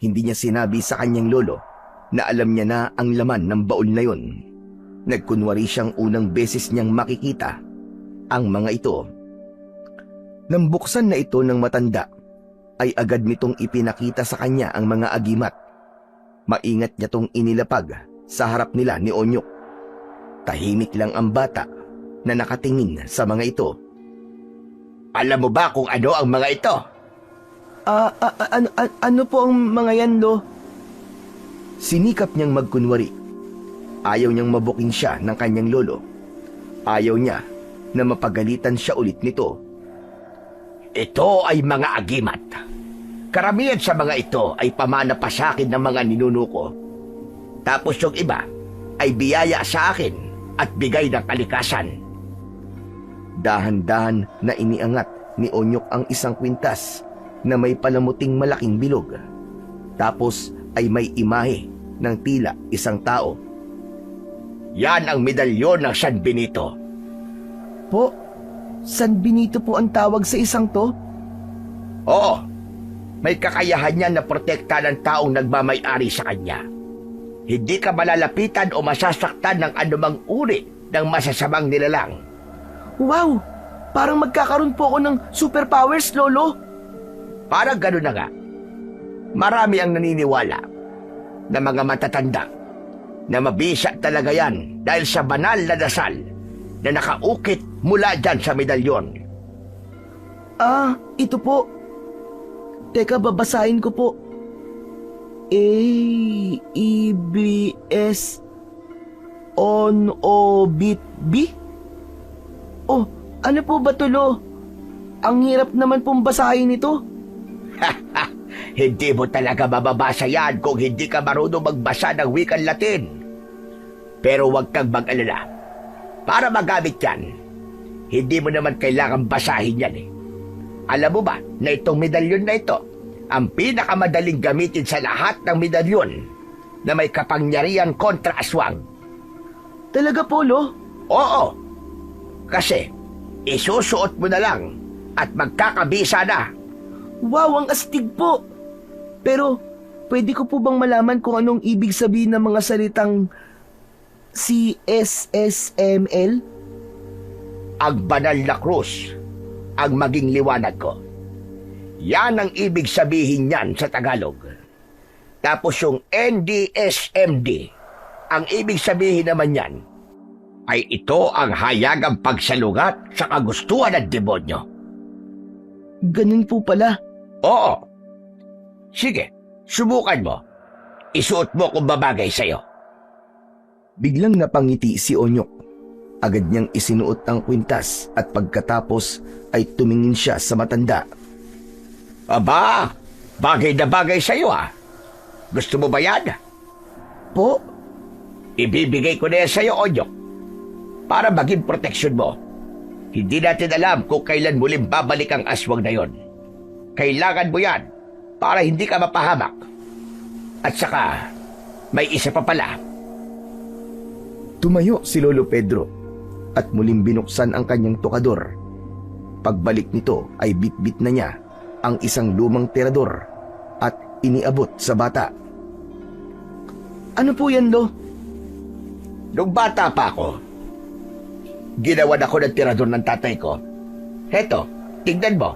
Hindi niya sinabi sa kanyang lolo na alam niya na ang laman ng baul na yon. Nagkunwari siyang unang beses niyang makikita ang mga ito. Nang buksan na ito ng matanda, ay agad nitong ipinakita sa kanya ang mga agimat. Maingat niya tong inilapag sa harap nila ni Onyok. Tahimik lang ang bata na nakatingin sa mga ito. Alam mo ba kung ano ang mga ito? Ano po ang mga yan, Lo? Sinikap niyang magkunwari. Ayaw niyang mabuking siya ng kanyang lolo. Ayaw niya na mapagalitan siya ulit nito. Ito ay mga agimat. Karamihan sa mga ito ay pamana pa sa akin ng mga ninuno ko. Tapos yung iba ay biyaya sa akin at bigay ng kalikasan. Dahan-dahan na iniangat ni Onyok ang isang kwintas na may palamuting malaking bilog. Tapos ay may imahe ng tila isang tao. Yan ang medalyon ng San Benito. Po, San Benito po ang tawag sa isang to? Oo, may kakayahan niya na protekta ng taong nagmamay-ari sa kanya. Hindi ka malalapitan o masasaktan ng anumang uri ng masasamang nilalang. Wow! Parang magkakaroon po ako ng superpowers, Lolo. Parang gano'n na nga. Marami ang naniniwala na mga matatanda na mabisa talaga yan dahil sa banal na dasal na nakaukit mula dyan sa medalyon. Ito po. Teka, babasahin ko po. A-E-B-S On-O-Bit-B? Oh, ano po ba to, Lo? Ang hirap naman pong basahin ito. Hindi mo talaga mababasa yan kung hindi ka marunong magbasa ng wikang Latin. Pero huwag kang mag-alala. Para magamit yan, hindi mo naman kailangan basahin yan eh. Alam mo ba na itong medalyon na ito, ang pinakamadaling gamitin sa lahat ng medalyon na may kapangyarihan kontra aswang? Talaga po, Lo? Oo. Kasi, isusuot mo na lang at magkakabisa na. Wow, ang astig po! Pero, pwede ko po bang malaman kung anong ibig sabihin ng mga salitang CSSML? Ang banal na krus ang maging liwanag ko. Yan ang ibig sabihin niyan sa Tagalog. Tapos yung NDSMD, ang ibig sabihin naman yan ay ito ang hayagang pagsalungat sa kagustuhan ng demonyo. Ganun po pala. Oo. Sige, subukan mo. Isuot mo kung babagay sa'yo. Biglang napangiti si Onyok. Agad niyang isinuot ang kwintas at pagkatapos ay tumingin siya sa matanda. Aba, bagay na bagay sa'yo ah. Gusto mo ba yan? Po? Ibibigay ko na yan sa'yo, Onyok, para maging proteksyon mo. Hindi natin alam kung kailan muling babalik ang aswang na yon. Kailangan mo yan para hindi ka mapahamak. At saka, may isa pa pala. Tumayo si Lolo Pedro at muling binuksan ang kanyang tukador. Pagbalik nito ay bitbit na niya ang isang lumang tirador at iniabot sa bata. Ano po yan, Lo? Nung bata pa ako, ginawan ako ng tirador ng tatay ko. Heto, tignan mo.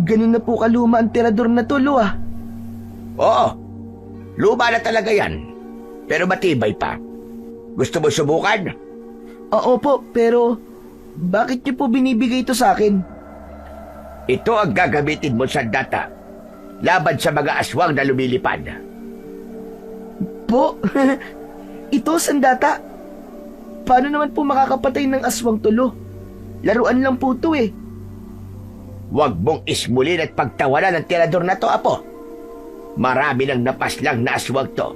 Ganun na po kaluma ang tirador na to, Lo, ah. Oo, luma na talaga yan. Pero matibay pa. Gusto mo subukan? Oo po, pero bakit niyo po binibigay ito sa akin? Ito ang gagamitin mo sa data laban sa mga aswang na lumilipad. Po? Ito, sandata. Paano naman po makakapatay ng aswang tulo? Laruan lang po ito eh. Huwag mong ismulin at pagtawanan ng tirador na to, Apo. Marami nang napaslang na aswang to.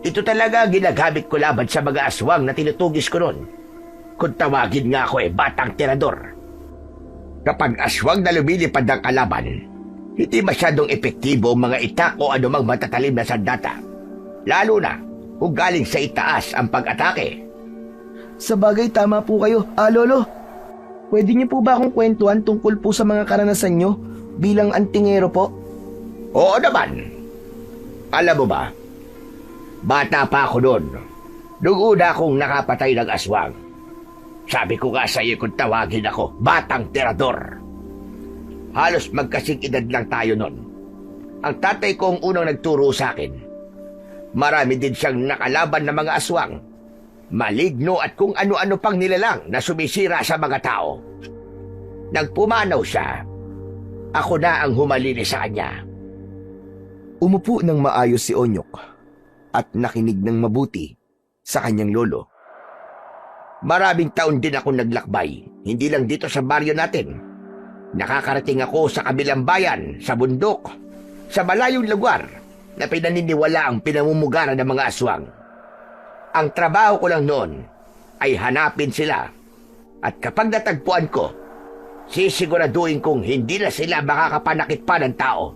Ito talaga ang ginagamit ko laban sa mga aswang na tinutugis ko noon. Kung tawagin nga ako batang tirador. Kapag aswang na lumilipad ang kalaban, hindi masyadong epektibo ang mga itak o anumang matatalim na sandata. Lalo na kung galing sa itaas ang pag-atake. Sa bagay, tama po kayo. Lolo, pwede niyo po ba akong kwentuhan tungkol po sa mga karanasan niyo bilang antingero po? Oo naman. Alam mo ba, bata pa ako noon. Nung una akong nakapatay ng aswang. Sabi ko nga sa iyo kung tawagin ako, batang tirador. Halos magkasing edad lang tayo nun. Ang tatay ko ang unang nagturo sa akin. Marami din siyang nakalaban na mga aswang, maligno at kung ano-ano pang nilalang na sumisira sa mga tao. Nang pumanaw siya, ako na ang humalili sa kanya. Umupo ng maayos si Onyok at nakinig ng mabuti sa kanyang lolo. Maraming taon din ako naglakbay, hindi lang dito sa baryo natin. Nakakarating ako sa kabilang bayan, sa bundok, sa malayong lugar na pinaniniwala ang pinamumugaran ng mga aswang. Ang trabaho ko lang noon ay hanapin sila at kapag natagpuan ko, sisiguraduhin kong hindi na sila makakapanakit pa ng tao.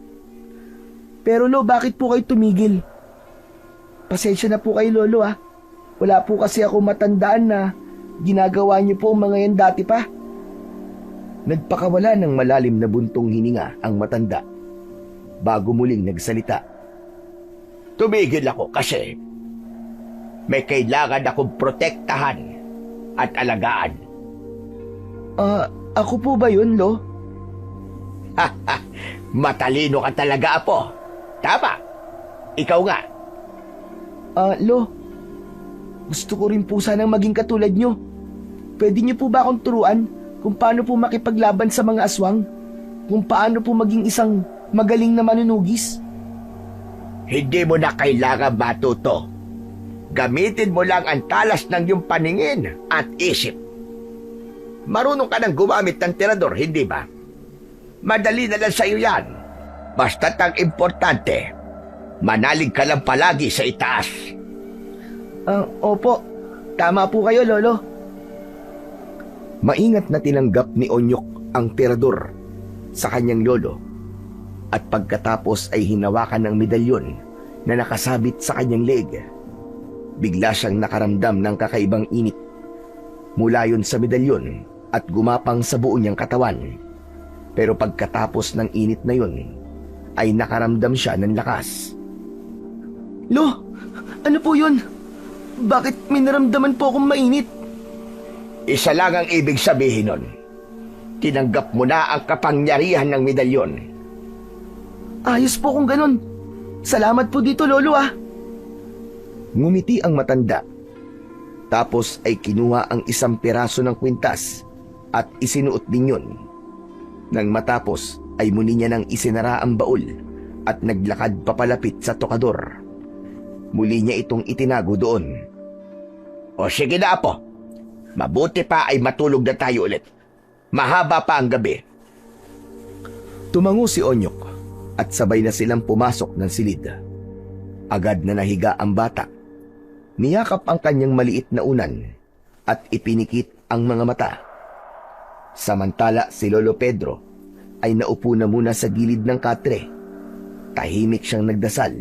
Pero Lo, bakit po kayo tumigil? Pasensya na po kayo, Lolo ah. Wala po kasi ako matandaan na ginagawa niyo po ang mga yan dati pa. Nagpakawala ng malalim na buntong hininga ang matanda bago muling nagsalita. Tumigil ako kasi may kailangan akong protektahan at alagaan. Ako po ba yun, Lo? Matalino ka talaga, Apo. Tama. Ikaw nga. Lo, gusto ko rin po sanang maging katulad nyo. Pwede niyo po ba akong turuan kung paano po makipaglaban sa mga aswang? Kung paano po maging isang magaling na manunugis? Hindi mo na kailangan matuto. Gamitin mo lang ang talas ng iyong paningin at isip. Marunong ka nang gumamit ng tirador, hindi ba? Madali na lang sa iyo yan. Basta't ang importante, manalig ka lang palagi sa itaas. Opo. Tama po kayo, Lolo. Maingat na tinanggap ni Onyok ang tirador sa kanyang lolo at pagkatapos ay hinawakan ng medalyon na nakasabit sa kanyang leeg. Bigla siyang nakaramdam ng kakaibang init mula yun sa medalyon at gumapang sa buo niyang katawan. Pero pagkatapos ng init na yun ay nakaramdam siya ng lakas. Lo, ano po yun? Bakit may naramdaman po akong mainit? Isa lang ang ibig sabihin nun. Tinanggap mo na ang kapangyarihan ng medalyon. Ayos po kung ganun. Salamat po dito, Lolo ah. Ngumiti ang matanda. Tapos ay kinuha ang isang piraso ng kwintas at isinuot din yun. Nang matapos ay muli niya nang isinara ang baul at naglakad papalapit sa tokador. Muli niya itong itinago doon. O sige na, Apo. Mabuti pa ay matulog na tayo ulit. Mahaba pa ang gabi. Tumango si Onyok at sabay na silang pumasok ng silid. Agad na nahiga ang bata. Niyakap ang kanyang maliit na unan at ipinikit ang mga mata. Samantala si Lolo Pedro ay naupo na muna sa gilid ng katre. Tahimik siyang nagdasal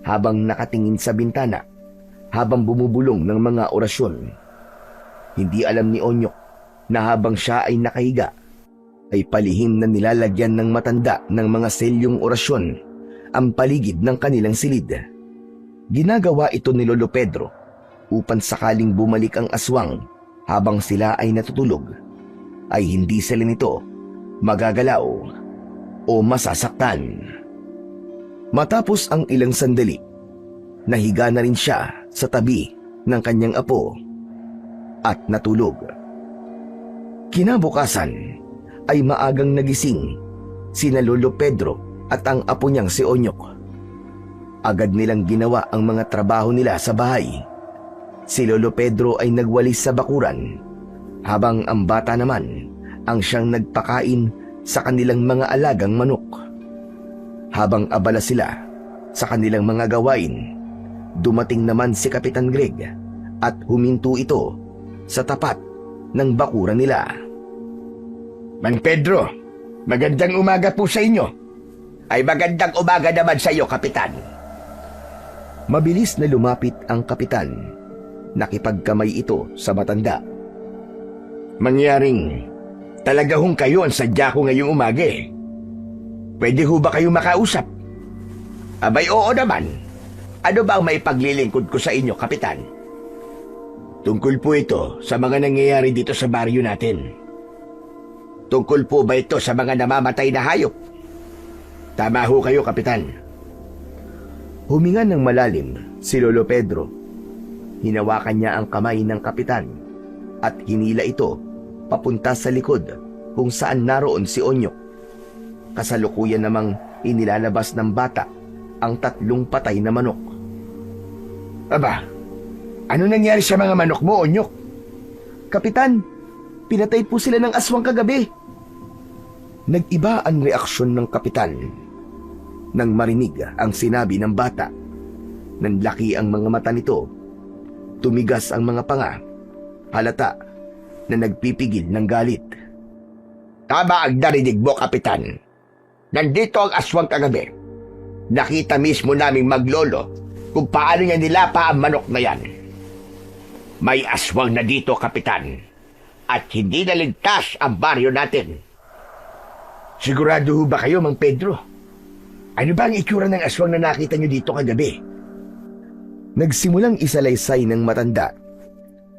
habang nakatingin sa bintana habang bumubulong ng mga orasyon. Hindi alam ni Onyok na habang siya ay nakahiga, ay palihim na nilalagyan ng matanda ng mga selyong orasyon ang paligid ng kanilang silid. Ginagawa ito ni Lolo Pedro upang sakaling bumalik ang aswang habang sila ay natutulog, ay hindi sila nito magagalaw o masasaktan. Matapos ang ilang sandali, nahiga na rin siya sa tabi ng kanyang apo at natulog. Kinabukasan ay maagang nagising sina Lolo Pedro at ang apo niyang si Onyok. Agad nilang ginawa ang mga trabaho nila sa bahay. Si Lolo Pedro ay nagwalis sa bakuran, habang ang bata naman ang siyang nagpakain sa kanilang mga alagang manok. Habang abala sila sa kanilang mga gawain, dumating naman si Kapitan Greg at huminto ito sa tapat ng bakuran nila. Mang Pedro, magandang umaga po sa inyo. Ay magandang umaga naman sa iyo, Kapitan. Mabilis na lumapit ang kapitan. Nakipagkamay ito sa matanda. Mangyaring, talaga hong kayo ang sadya ko ngayong umaga eh. Pwede ho ba kayo makausap? Abay, oo naman. Ano ba ang may paglilingkod ko sa inyo, Kapitan? Tungkol po ito sa mga nangyayari dito sa baryo natin. Tungkol po ba ito sa mga namamatay na hayop? Tama ho kayo, Kapitan. Huminga ng malalim si Lolo Pedro. Hinawakan niya ang kamay ng kapitan at hinila ito papunta sa likod kung saan naroon si Onyok. Kasalukuyan namang inilalabas ng bata ang 3 patay na manok. Aba, ano nangyari sa mga manok mo, Onyok? Kapitan, pinatay po sila ng aswang kagabi. Nag-iba ang reaksyon ng kapitan nang marinig ang sinabi ng bata. Nanlaki ang mga mata nito. Tumigas ang mga panga. Halata na nagpipigil ng galit. Tama ang narinig mo, Kapitan. Nandito ang aswang kagabi. Nakita mismo naming maglolo kung paano niya nilapa ang manok na yan. May aswang na dito, Kapitan. At hindi naligtas ang baryo natin. Sigurado ho ba kayo, Mang Pedro? Ano ba ang itsura ng aswang na nakita niyo dito kagabi? Nagsimulang isalaysay ng matanda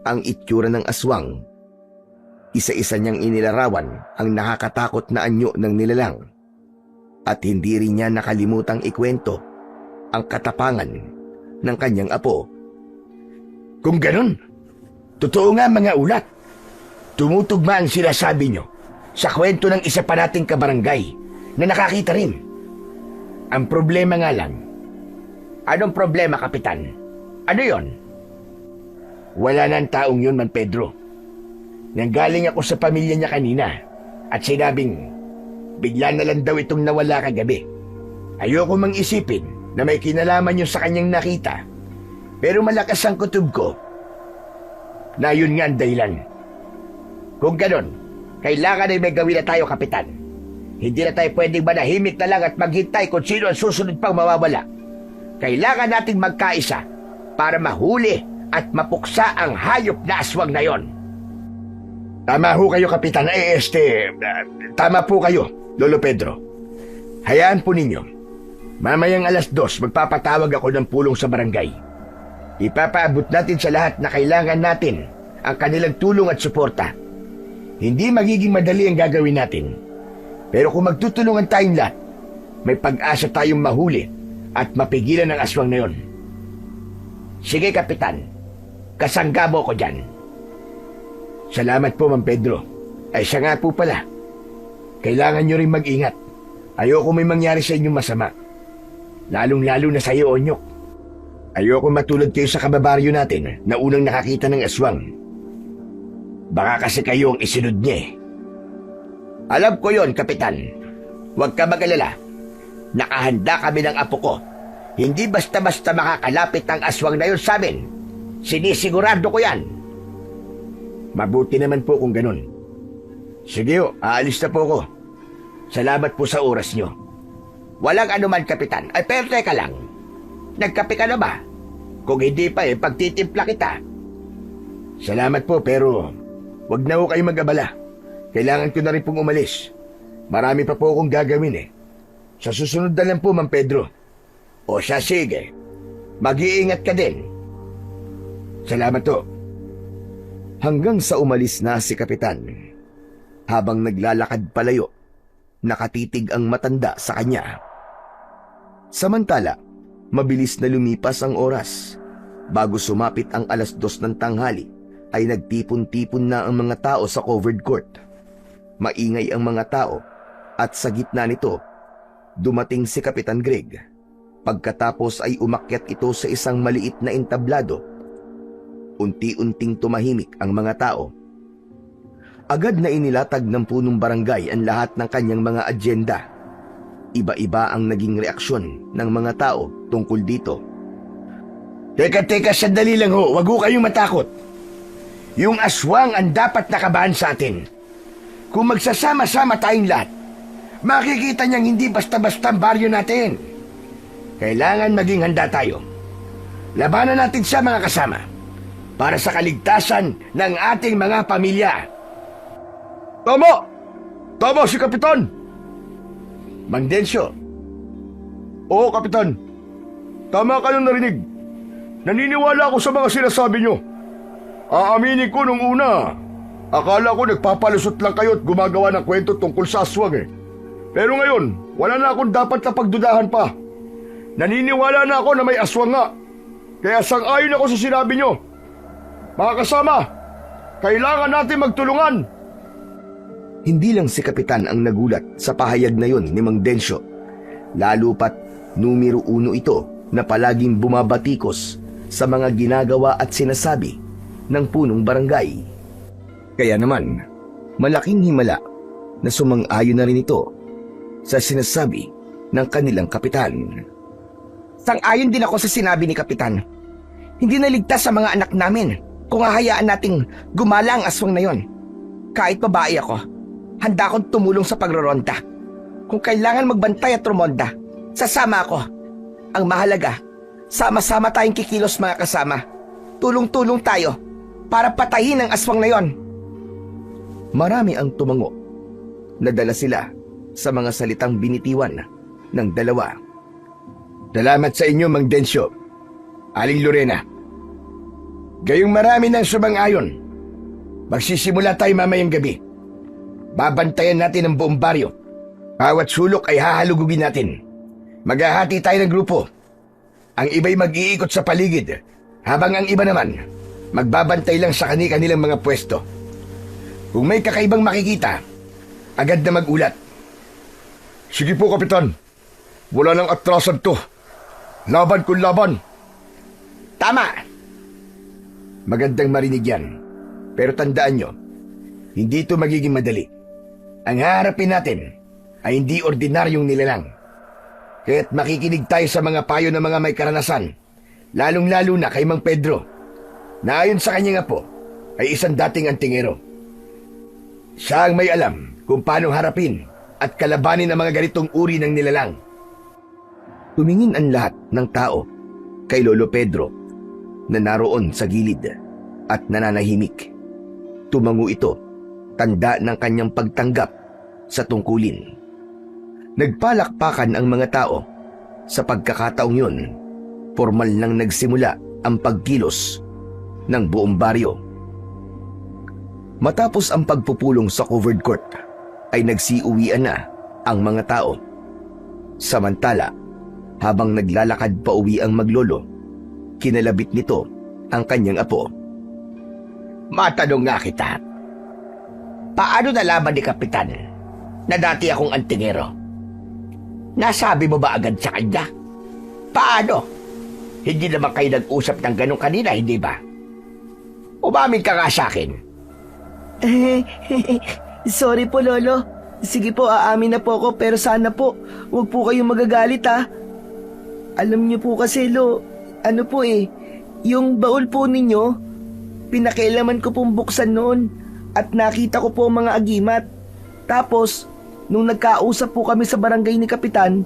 ang itsura ng aswang. Isa-isa niyang inilarawan ang nakakatakot na anyo ng nilalang. At hindi rin niya nakalimutang ikwento ang katapangan ng kanyang apo. Kung ganon, totoo nga mga ulat. Tumutugma ang sinasabi niyo sa kwento ng isa pa nating kabarangay na nakakita rin. Ang problema nga lang, anong problema, Kapitan? Ano yon? Wala nang taong yun, Man Pedro. Nanggaling ako sa pamilya niya kanina at sinabing bigla na lang daw itong nawala kagabi. Ayoko mang isipin na may kinalaman yun sa kanyang nakita. Pero malakas ang kutob ko na yun nga ang dahilan. Kung ganon, kailangan ay may gawin na tayo, Kapitan. Hindi na tayo pwedeng manahimik na lang at maghintay kung sino ang susunod pang mawawala. Kailangan nating magkaisa para mahuli at mapuksa ang hayop na aswang na yon. Tama ho kayo, Kapitan. Tama po kayo, Lolo Pedro. Hayaan po ninyo. Mamayang 2:00 magpapatawag ako ng pulong sa barangay. Ipapaabot natin sa lahat na kailangan natin ang kanilang tulong at suporta. Hindi magiging madali ang gagawin natin. Pero kung magtutulungan tayong lahat, may pag-asa tayong mahuli at mapigilan ang aswang na yon. Sige, Kapitan. Kasanggabo ko dyan. Salamat po, Mang Pedro. Ay siya nga po pala. Kailangan nyo rin mag-ingat. Ayoko may mangyari sa inyong masama. Lalong-lalo na sa iyo, Onyok. Ayoko matulad kayo sa kababaryo natin na unang nakakita ng aswang. Baka kasi kayo ang isunod niya eh. Alam ko yon, Kapitan. Huwag ka mag-alala. Nakahanda kami ng apo ko. Hindi basta-basta makakalapit ang aswang na yon sa amin. Sinisigurado ko yan. Mabuti naman po kung ganun. Sige o, aalis na po ko. Salamat po sa oras nyo. Walang anuman, Kapitan. Ay, pero teka lang. Nagkape ka na ba? Kung hindi pa pagtitimpla kita. Salamat po, pero wag na ho kayo mag-abala. Kailangan ko na rin pong umalis. Marami pa po akong gagawin . Sa susunod na lang po, Mang Pedro. O siya, sige. Mag-iingat ka din. Salamat to. Hanggang sa umalis na si Kapitan. Habang naglalakad palayo, nakatitig ang matanda sa kanya. Samantala, mabilis na lumipas ang oras. Bago sumapit ang 2:00 ng tanghali, ay nagtipon-tipon na ang mga tao sa covered court. Maingay ang mga tao at sa gitna nito, dumating si Kapitan Greg. Pagkatapos ay umakyat ito sa isang maliit na entablado. Unti-unting tumahimik ang mga tao. Agad na inilatag ng punong barangay ang lahat ng kanyang mga agenda. Iba-iba ang naging reaksyon ng mga tao tungkol dito. Teka, sandali lang ho. Wag ho kayong matakot. Yung aswang ang dapat nakabahan sa atin. Kung magsasama-sama tayong lahat, makikita niyang hindi basta-basta ang baryo natin. Kailangan maging handa tayo. Labanan natin siya, mga kasama, para sa kaligtasan ng ating mga pamilya. Tama! Tama si Kapitan! Mang Densyo. Oo, Kapitan. Tama kayong narinig. Naniniwala ako sa mga sinasabi nyo. Aaminin ko nung una, Akala ko nagpapalusot lang kayo at gumagawa ng kwento tungkol sa aswang eh. Pero ngayon, wala na akong dapat na pagdudahan pa. Naniniwala na ako na may aswang nga. Kaya sang-ayon ako sa sinabi nyo. Mga kasama, kailangan natin magtulungan. Hindi lang si Kapitan ang nagulat sa pahayag na yon ni Mang Densyo. Lalo pat numero 1 ito na palaging bumabatikos sa mga ginagawa at sinasabi ng punong barangay. Kaya naman, malaking himala na sumang-ayon na rin ito sa sinasabi ng kanilang kapitan. Sang-ayon din ako sa sinabi ni Kapitan. Hindi naligtas sa mga anak namin kung hahayaan nating gumala ang aswang na yon. Kahit babae ako, handa akong tumulong sa pagroronda. Kung kailangan magbantay at rumonda, sasama ako. Ang mahalaga, sama-sama tayong kikilos mga kasama. Tulong-tulong tayo para patayin ang aswang na yon. Marami ang tumango. Nadala sila sa mga salitang binitiwan ng dalawa. Salamat sa inyo, Mang Densyo. Aling Lorena. Gayong marami ng sumang-ayon. Magsisimula tayo mamayang gabi. Babantayan natin ang buong baryo. Bawat sulok ay hahalugugin natin. Maghahati tayo ng grupo. Ang iba'y mag-iikot sa paligid, habang ang iba naman, magbabantay lang sa kanilang mga pwesto. Kung may kakaibang makikita, agad na mag-ulat. Sige po, Kapitan. Wala nang atrasan to. Laban kung laban. Tama! Magandang marinig yan. Pero tandaan nyo, hindi ito magiging madali. Ang haharapin natin ay hindi ordinaryong nilalang. Kaya't makikinig tayo sa mga payo ng mga may karanasan, lalong-lalo na kay Mang Pedro, na ayon sa kanyang apo ay isang dating antingero. Siya ang may alam kung paano harapin at kalabanin ang mga ganitong uri ng nilalang. Tumingin ang lahat ng tao kay Lolo Pedro na naroon sa gilid at nananahimik. Tumango ito, tanda ng kanyang pagtanggap sa tungkulin. Nagpalakpakan ang mga tao. Sa pagkakataong yun, formal nang nagsimula ang pagkilos ng buong baryo. Matapos ang pagpupulong sa covered court, ay nagsiuwian na ang mga tao. Samantala, habang naglalakad pa uwi ang maglolo, kinalabit nito ang kanyang apo. Matanong nga kita, paano nalaman ni Kapitan na dati akong antingero? Nasabi mo ba agad sa kanya? Paano? Hindi naman kayo nag-usap ng ganun kanina, hindi ba? Umamin ka nga sa akin. Sorry po, Lolo. Sige po, aamin na po ako, pero sana po, huwag po kayong magagalit ha. Alam niyo po kasi, ano po yung baul po ninyo, pinakailaman ko pong buksan noon at nakita ko po ang mga agimat. Tapos, nung nagkausap po kami sa barangay ni Kapitan,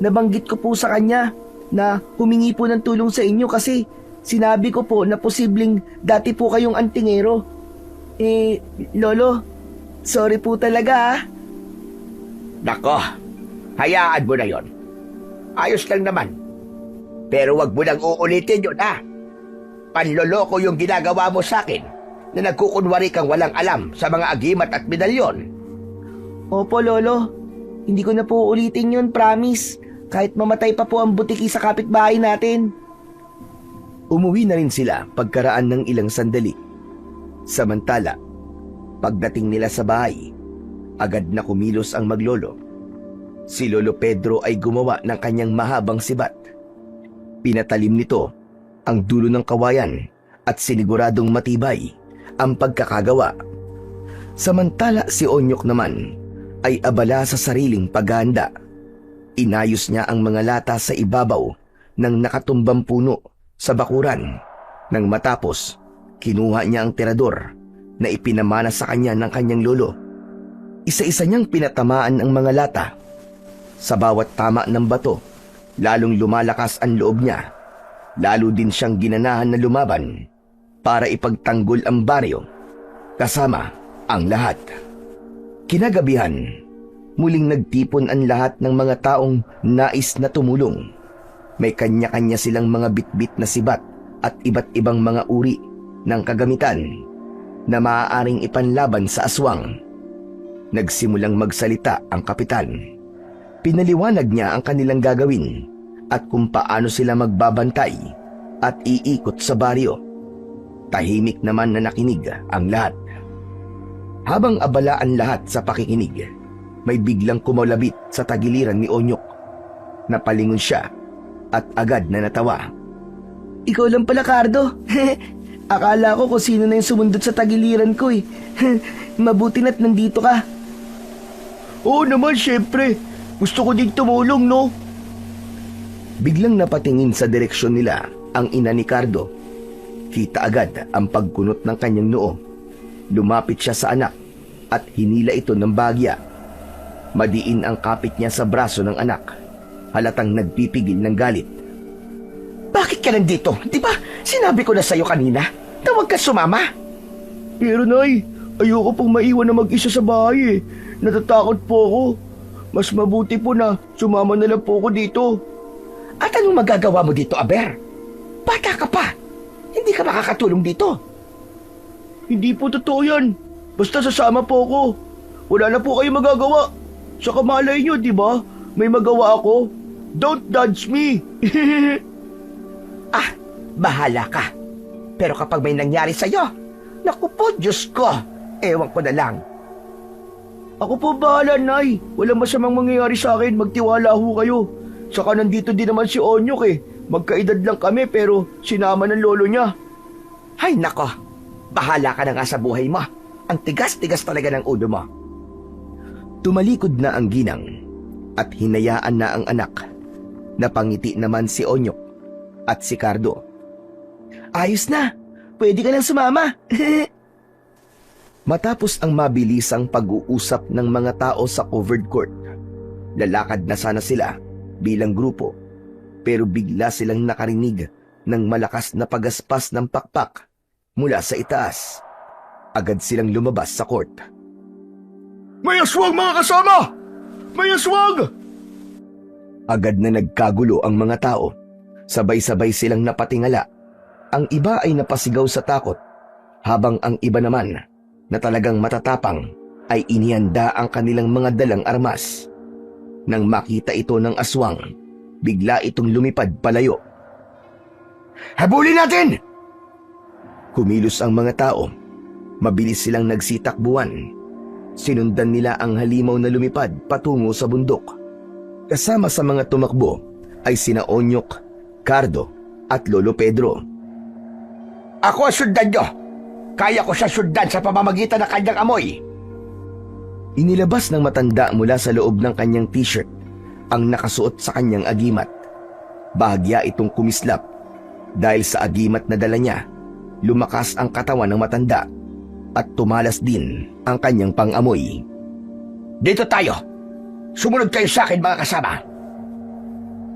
nabanggit ko po sa kanya na humingi po ng tulong sa inyo kasi sinabi ko po na posibleng dati po kayong antingero. Lolo, sorry po talaga ha. Nako, hayaan mo na yon. Ayos lang naman. Pero wag mo nang uulitin yun ha. Panloloko yung ginagawa mo sa akin na nagkukunwari kang walang alam sa mga agimat at medalyon. Opo, Lolo. Hindi ko na po ulitin yun, promise. Kahit mamatay pa po ang butiki sa kapitbahay natin. Umuwi na rin sila pagkaraan ng ilang sandali. Samantala, pagdating nila sa bahay, agad na kumilos ang maglolo. Si Lolo Pedro ay gumawa ng kanyang mahabang sibat. Pinatalim nito ang dulo ng kawayan at siniguradong matibay ang pagkakagawa. Samantala si Onyok naman ay abala sa sariling paghahanda. Inayos niya ang mga lata sa ibabaw ng nakatumbang puno sa bakuran. Nang matapos, kinuha niya ang tirador na ipinamana sa kanya ng kanyang lolo. Isa-isa niyang pinatamaan ang mga lata. Sa bawat tama ng bato, lalong lumalakas ang loob niya. Lalo din siyang ginanahan na lumaban para ipagtanggol ang baryo kasama ang lahat. Kinagabihan, muling nagtipon ang lahat ng mga taong nais na tumulong. May kanya-kanya silang mga bitbit na sibat at iba't ibang mga uri ng kagamitan. na maaaring ipanlaban sa aswang. Nagsimulang magsalita ang kapitan. Pinaliwanag niya ang kanilang gagawin at kung paano sila magbabantay at iikot sa baryo. Tahimik naman na nakinig ang lahat. Habang abala ang lahat sa pakikinig, may biglang kumalabit sa tagiliran ni Onyok. Napalingon siya at agad na natawa. Ikaw lang pala, Cardo. Akala ko kung sino na yung sumundot sa tagiliran ko eh. Mabuti na't nandito ka. Oo naman, syempre. Gusto ko din tumulong, no? Biglang napatingin sa direksyon nila ang ina ni Cardo. Kita agad ang pagkunot ng kanyang noo. Lumapit siya sa anak at hinila ito ng bagya. Madiin ang kapit niya sa braso ng anak. Halatang nagpipigil ng galit. Bakit ka nandito? Di ba sinabi ko na sa'yo kanina na huwag ka sumama? Pero Nay, ayoko pong maiwan na mag-isa sa bahay eh. Natatakot po ako. Mas mabuti po na sumama na lang po ako dito. At anong magagawa mo dito, Aber? Bata ka pa. Hindi ka makakatulong dito. Hindi po totoo yan. Basta sasama po ako. Wala na po kayo magagawa. Sa kamalay nyo, di ba? May magawa ako. Don't judge me. Ah, bahala ka. Pero kapag may nangyari sa'yo, naku po, Diyos ko, ewan ko na lang. Ako po bahala, Nay. Walang masamang mangyayari sa akin. Magtiwala ho kayo. Saka nandito din naman si Onyok eh. Magkaedad lang kami pero sinama ng lolo niya. Ay, nako. Bahala ka na nga sa buhay mo. Ang tigas-tigas talaga ng ulo mo. Tumalikod na ang ginang at hinayaan na ang anak. Napangiti naman si Onyok at si Cardo. Ayos na. Pwede ka nang sumama. Matapos ang mabilisang pag-uusap ng mga tao sa covered court, lalakad na sana sila bilang grupo, pero bigla silang nakarinig ng malakas na pagaspas ng pakpak mula sa itaas. Agad silang lumabas sa court. May aswang, mga kasama! May aswang! Agad na nagkagulo ang mga tao. Sabay-sabay silang napatingala. Ang iba ay napasigaw sa takot, habang ang iba naman na talagang matatapang ay inihanda ang kanilang mga dalang armas. Nang makita ito ng aswang, bigla itong lumipad palayo. Habulin natin! Kumilos ang mga tao. Mabilis silang nagsitakbuhan. Sinundan nila ang halimaw na lumipad patungo sa bundok. Kasama sa mga tumakbo ay sina Onyok, Cardo at Lolo Pedro. Ako ang sundan nyo. Kaya ko siya sundan sa pamamagitan ng kanyang amoy. Inilabas ng matanda mula sa loob ng kanyang t-shirt ang nakasuot sa kanyang agimat. Bahagya itong kumislap. Dahil sa agimat na dala niya, lumakas ang katawan ng matanda at tumalas din ang kanyang pang-amoy. Dito tayo. Sumunod kayo sa akin, mga kasama.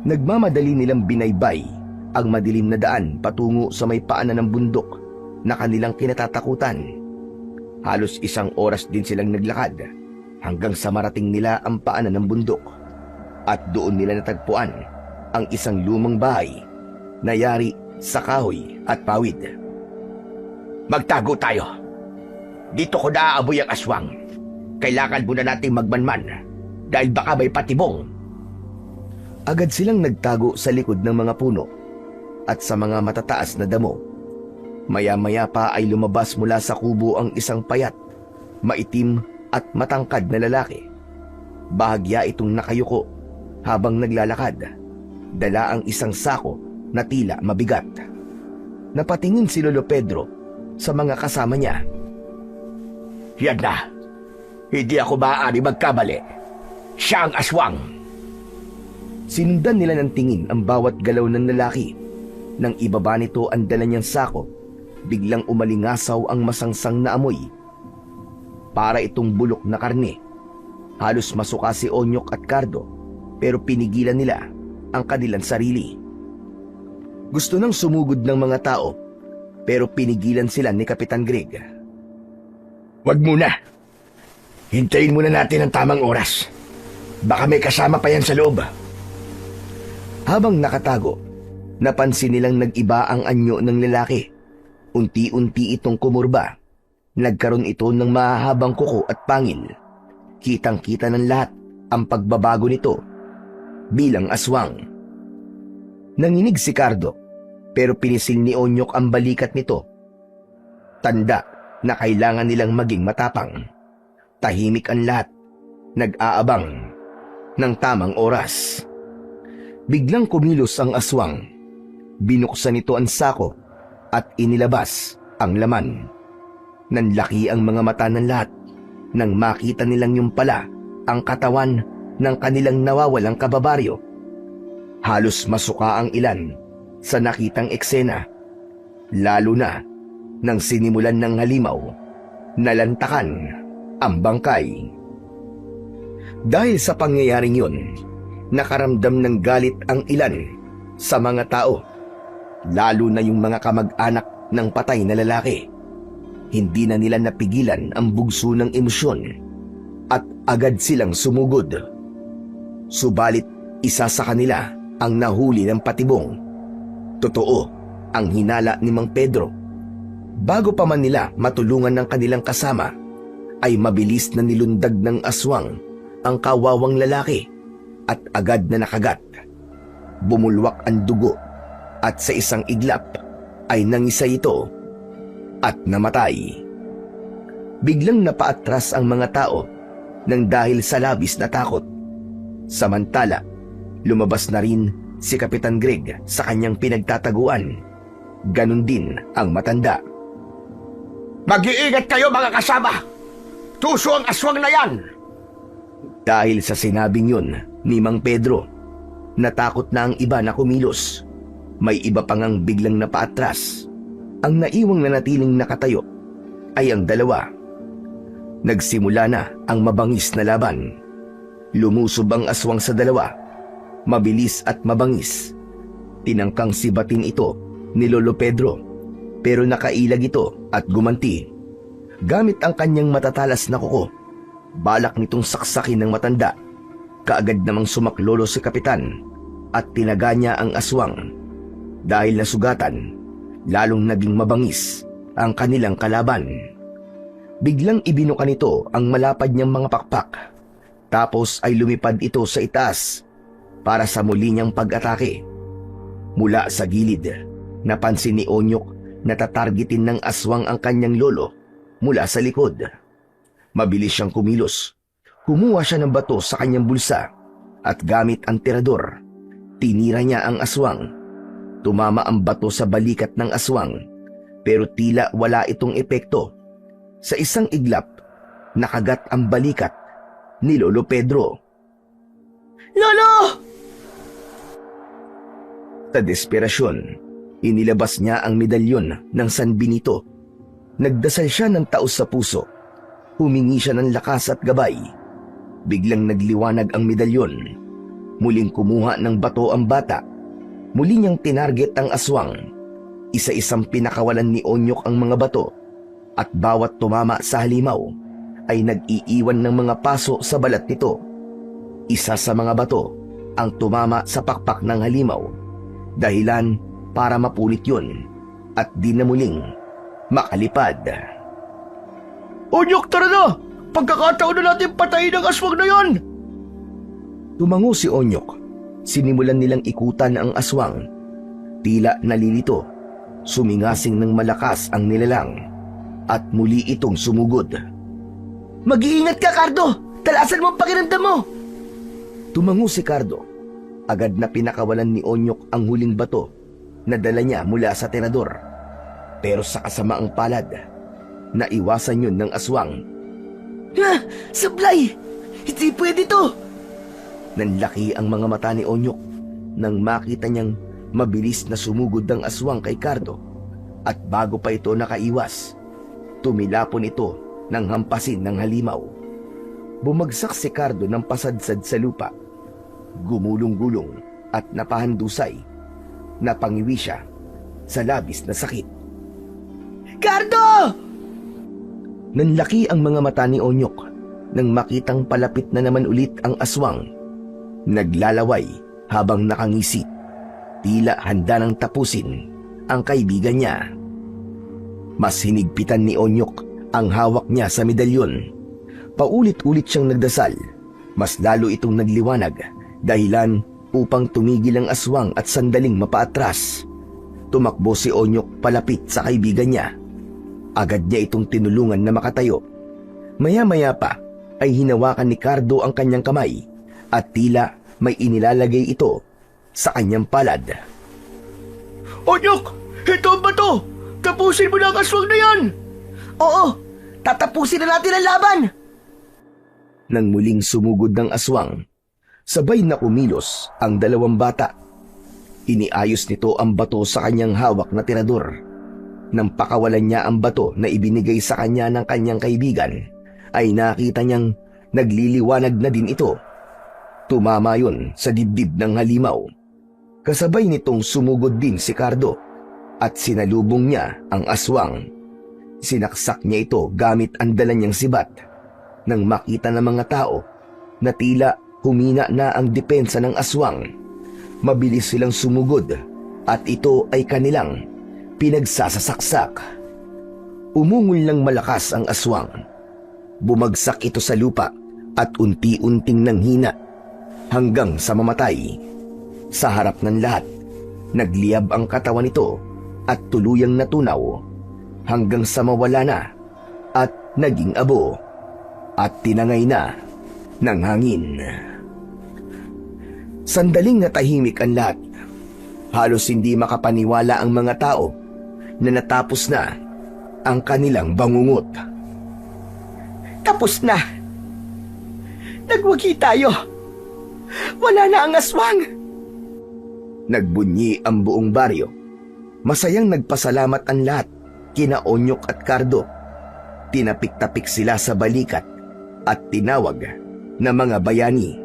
Nagmamadali nilang binaybay ang madilim na daan patungo sa may paanan ng bundok na kanilang kinatatakutan. Halos 1 oras din silang naglakad hanggang sa marating nila ang paanan ng bundok at doon nila natagpuan ang isang lumang bahay na yari sa kahoy at pawid. Magtago tayo. Dito ko naaaboy ang aswang. Kailangan muna nating magmanman dahil baka may patibong. Agad silang nagtago sa likod ng mga puno at sa mga matataas na damo. Maya-maya pa ay lumabas mula sa kubo ang isang payat, maitim at matangkad na lalaki. Bahagya itong nakayuko habang naglalakad. Dala ang isang sako na tila mabigat. Napatingin si Lolo Pedro sa mga kasama niya. Yan na. Hindi ako maaari magkamali. Siya ang aswang. Sinundan nila ng tingin ang bawat galaw ng lalaki. Nang ibaba nito ang dala niyang sako, biglang umalingasaw ang masangsang na amoy. Para itong bulok na karne. Halos masuka si Onyok at Cardo, pero pinigilan nila ang kanilang sarili. Gusto nang sumugod ng mga tao, pero pinigilan sila ni Kapitan Greg. Wag muna. Hintayin muna natin ang tamang oras. Baka may kasama pa yan sa loob. Habang nakatago, napansin nilang nag-iba ang anyo ng lalaki. Unti-unti itong kumurba. Nagkaroon ito ng mahahabang kuko at pangil. Kitang-kita ng lahat ang pagbabago nito bilang aswang. Nanginig si Cardo, pero pinisil ni Onyok ang balikat nito. Tanda na kailangan nilang maging matapang. Tahimik ang lahat, nag-aabang ng tamang oras. Biglang kumilos ang aswang. Binuksan nito ang sako at inilabas ang laman. Nanlaki ang mga mata ng lahat nang makita nilang yung pala ang katawan ng kanilang nawawalang kababaryo. Halos masuka ang ilan sa nakitang eksena, lalo na nang sinimulan ng halimaw na lantakan ang bangkay. Dahil sa pangyayaring yun, nakaramdam ng galit ang ilan sa mga tao, lalo na yung mga kamag-anak ng patay na lalaki. Hindi na nila napigilan ang bugso ng emosyon at agad silang sumugod. Subalit isa sa kanila ang nahuli ng patibong. Totoo ang hinala ni Mang Pedro. Bago pa man nila matulungan ng kanilang kasama, ay mabilis na nilundag ng aswang ang kawawang lalaki at agad na nakagat. Bumulwak ang dugo at sa isang iglap ay nangisay ito at namatay. Biglang napaatras ang mga tao nang dahil sa labis na takot. Samantala, lumabas na rin si Kapitan Greg sa kanyang pinagtataguan. Ganon din ang matanda. Mag-iingat kayo mga kasama! Tuso ang aswang na yan! Dahil sa sinabing yun ni Mang Pedro, natakot na ang iba na kumilos. May iba pang ang biglang napaatras. Ang naiwang nanatiling nakatayo ay ang dalawa. Nagsimula na ang mabangis na laban. Lumusob ang aswang sa dalawa, mabilis at mabangis. Tinangkang sibatin ito ni Lolo Pedro, pero nakailag ito at gumanti. Gamit ang kanyang matatalas na kuko, balak nitong saksakin ng matanda. Kaagad namang sumaklolo si Kapitan at tinaga niya ang aswang. Dahil nasugatan, lalong naging mabangis ang kanilang kalaban. Biglang ibinuka nito ang malapad niyang mga pakpak. Tapos ay lumipad ito sa itaas para sa muli niyang pag-atake. Mula sa gilid, napansin ni Onyok na tatargetin ng aswang ang kanyang lolo mula sa likod. Mabilis siyang kumilos. Kumuha siya ng bato sa kanyang bulsa at gamit ang tirador, tinira niya ang aswang. Tumama ang bato sa balikat ng aswang, pero tila wala itong epekto. Sa isang iglap, nakagat ang balikat ni Lolo Pedro. Lolo! Sa desperasyon, inilabas niya ang medalyon ng San Benito. Nagdasal siya ng taos sa puso. Humingi siya ng lakas at gabay. Biglang nagliwanag ang medalyon. Muling kumuha ng bato ang bata. Muli niyang tinarget ang aswang. Isa-isang pinakawalan ni Onyok ang mga bato at bawat tumama sa halimaw ay nag-iiwan ng mga paso sa balat nito. Isa sa mga bato ang tumama sa pakpak ng halimaw, dahilan para mapulit yun at di na muling makalipad. Onyok, tara na! Pagkakataon na natin patayin ang aswang na yan! Tumango si Onyok. Sinimulan nilang ikutan ang aswang. Tila nalilito, sumingasing ng malakas ang nilalang at muli itong sumugod. Mag-iingat ka, Cardo! Talasan mo ang pakiramdam mo! Tumango si Cardo. Agad na pinakawalan ni Onyok ang huling bato na dala niya mula sa tenador. Pero sa kasamaang palad, naiwasan yun ng aswang. Ha! Sablay! Hindi pwede to! Nanlaki ang mga mata ni Onyok nang makita niyang mabilis na sumugod ang aswang kay Cardo. At bago pa ito nakaiwas, tumilapon ito ng hampasin ng halimaw. Bumagsak si Cardo ng pasadsad sa lupa. Gumulong-gulong at napahandusay. Napangiwi siya sa labis na sakit. Cardo! Nanlaki ang mga mata ni Onyok nang makitang palapit na naman ulit ang aswang. Naglalaway habang nakangisi. Tila handa nang tapusin ang kaibigan niya. Mas hinigpitan ni Onyok ang hawak niya sa medalyon. Paulit-ulit siyang nagdasal. Mas lalo itong nagliwanag, dahilan upang tumigil ang aswang at sandaling mapaatras. Tumakbo si Onyok palapit sa kaibigan niya. Agad niya itong tinulungan na makatayo. Maya-maya pa ay hinawakan ni Cardo ang kanyang kamay at tila may inilalagay ito sa kanyang palad. Onyok! Ito ang bato! Tapusin mo na ang aswang na yan! Oo, tatapusin na natin ang laban! Nang muling sumugod ng aswang, sabay na kumilos ang dalawang bata. Iniayos nito ang bato sa kanyang hawak na tirador. Nang pakawalan niya ang bato na ibinigay sa kanya ng kanyang kaibigan, ay nakita niyang nagliliwanag na din ito. Tumama yun sa dibdib ng halimaw. Kasabay nitong sumugod din si Cardo at sinalubong niya ang aswang. Sinaksak niya ito gamit ang dala niyang sibat. Nang makita ng mga tao na tila humina na ang depensa ng aswang, mabilis silang sumugod at ito ay kanilang pinagsasasaksak. Umungol ng malakas ang aswang. Bumagsak ito sa lupa at unti-unting nanghina hanggang sa mamatay. Sa harap ng lahat, nagliyab ang katawan nito at tuluyang natunaw hanggang sa mawala na at naging abo at tinangay na ng hangin. Sandaling natahimik ang lahat. Halos hindi makapaniwala ang mga tao na natapos na ang kanilang bangungot. Tapos na! Nagwagi tayo! Wala na ang aswang! Nagbunyi ang buong baryo. Masayang nagpasalamat ang lahat kina Onyok at Cardo. Tinapik-tapik sila sa balikat at tinawag na mga bayani.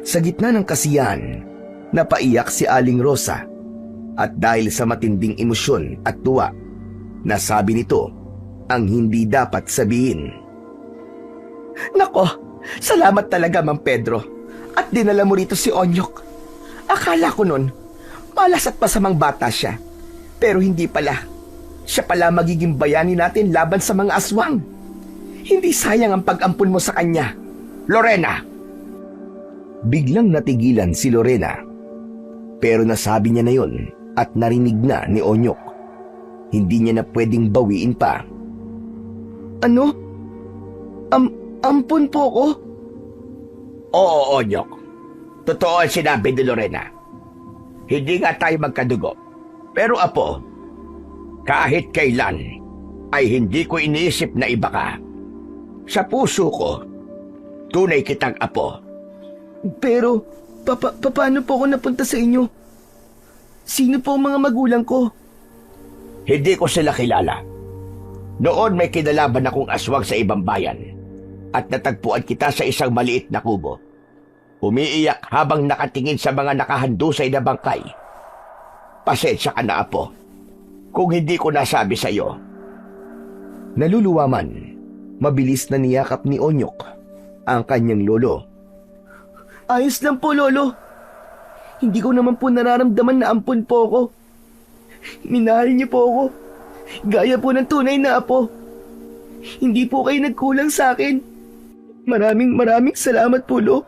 Sa gitna ng kasiyahan, napaiyak si Aling Rosa at dahil sa matinding emosyon at tuwa, nasabi nito ang hindi dapat sabihin. Nako, salamat talaga, Mang Pedro. At dinala mo rito si Onyok. Akala ko nun, malas at masamang bata siya. Pero hindi pala. Siya pala magiging bayani natin laban sa mga aswang. Hindi sayang ang pag-ampun mo sa kanya. Lorena! Biglang natigilan si Lorena. Pero nasabi niya na yon at narinig na ni Onyok. Hindi niya na pwedeng bawiin pa. Ano? Ampun po ko? Oo, Onyok. Totoo ang sinabi ni Lorena. Hindi nga tayo magkadugo. Pero apo, kahit kailan ay hindi ko iniisip na iba ka. Sa puso ko, tunay kitang apo. Pero, paano po ako napunta sa inyo? Sino po ang mga magulang ko? Hindi ko sila kilala. Noon may kinalaban akong aswang sa ibang bayan at natagpuan kita sa isang maliit na kubo. Umiiyak habang nakatingin sa mga nakahandusay na bangkay. Pasensya ka na, apo, kung hindi ko nasabi sa iyo. Naluluwaman, mabilis na niyakap ni Onyok ang kanyang lolo. Ayos lang po, Lolo. Hindi ko naman po nararamdaman na ampun po ako. Minahal niyo po ako. Gaya po ng tunay na apo. Hindi po kayo nagkulang sa akin. Maraming salamat po, Lo.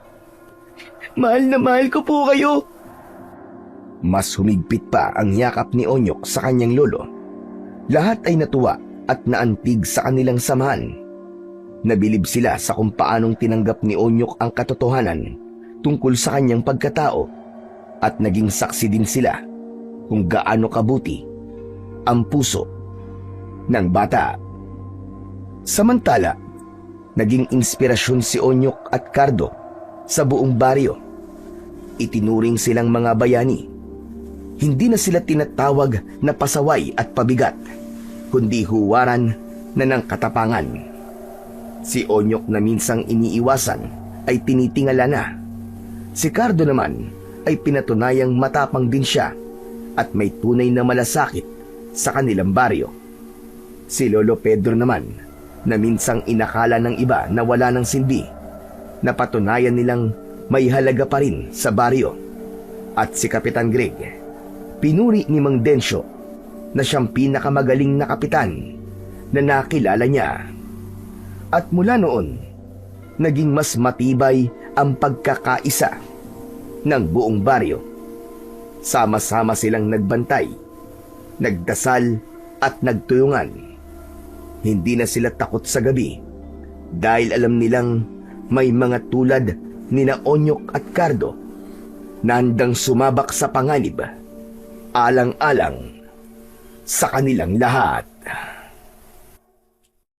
Mahal na mahal ko po kayo. Mas humigpit pa ang yakap ni Onyok sa kanyang lolo. Lahat ay natuwa at naantig sa kanilang samahan. Nabilib sila sa kung paanong tinanggap ni Onyok ang katotohanan tungkol sa kanyang pagkatao at naging saksi din sila kung gaano kabuti ang puso ng bata. Samantala, naging inspirasyon si Onyok at Cardo sa buong baryo. Itinuring silang mga bayani. Hindi na sila tinatawag na pasaway at pabigat, kundi huwaran na ng katapangan. Si Onyok na minsang iniiwasan ay tinitingala na. Si Cardo naman ay pinatunayang matapang din siya at may tunay na malasakit sa kanilang baryo. Si Lolo Pedro naman, na minsang inakala ng iba na wala ng silbi, napatunayan nilang may halaga pa rin sa baryo. At si Kapitan Greg, pinuri ni Mang Densyo na siyang pinakamagaling na kapitan na nakilala niya. At mula noon, naging mas matibay ang pagkakaisa ng buong baryo. Sama-sama silang nagbantay, nagdasal at nagtulungan. Hindi na sila takot sa gabi dahil alam nilang may mga tulad ni na Onyok at Cardo na handang sumabak sa panganib, alang-alang sa kanilang lahat.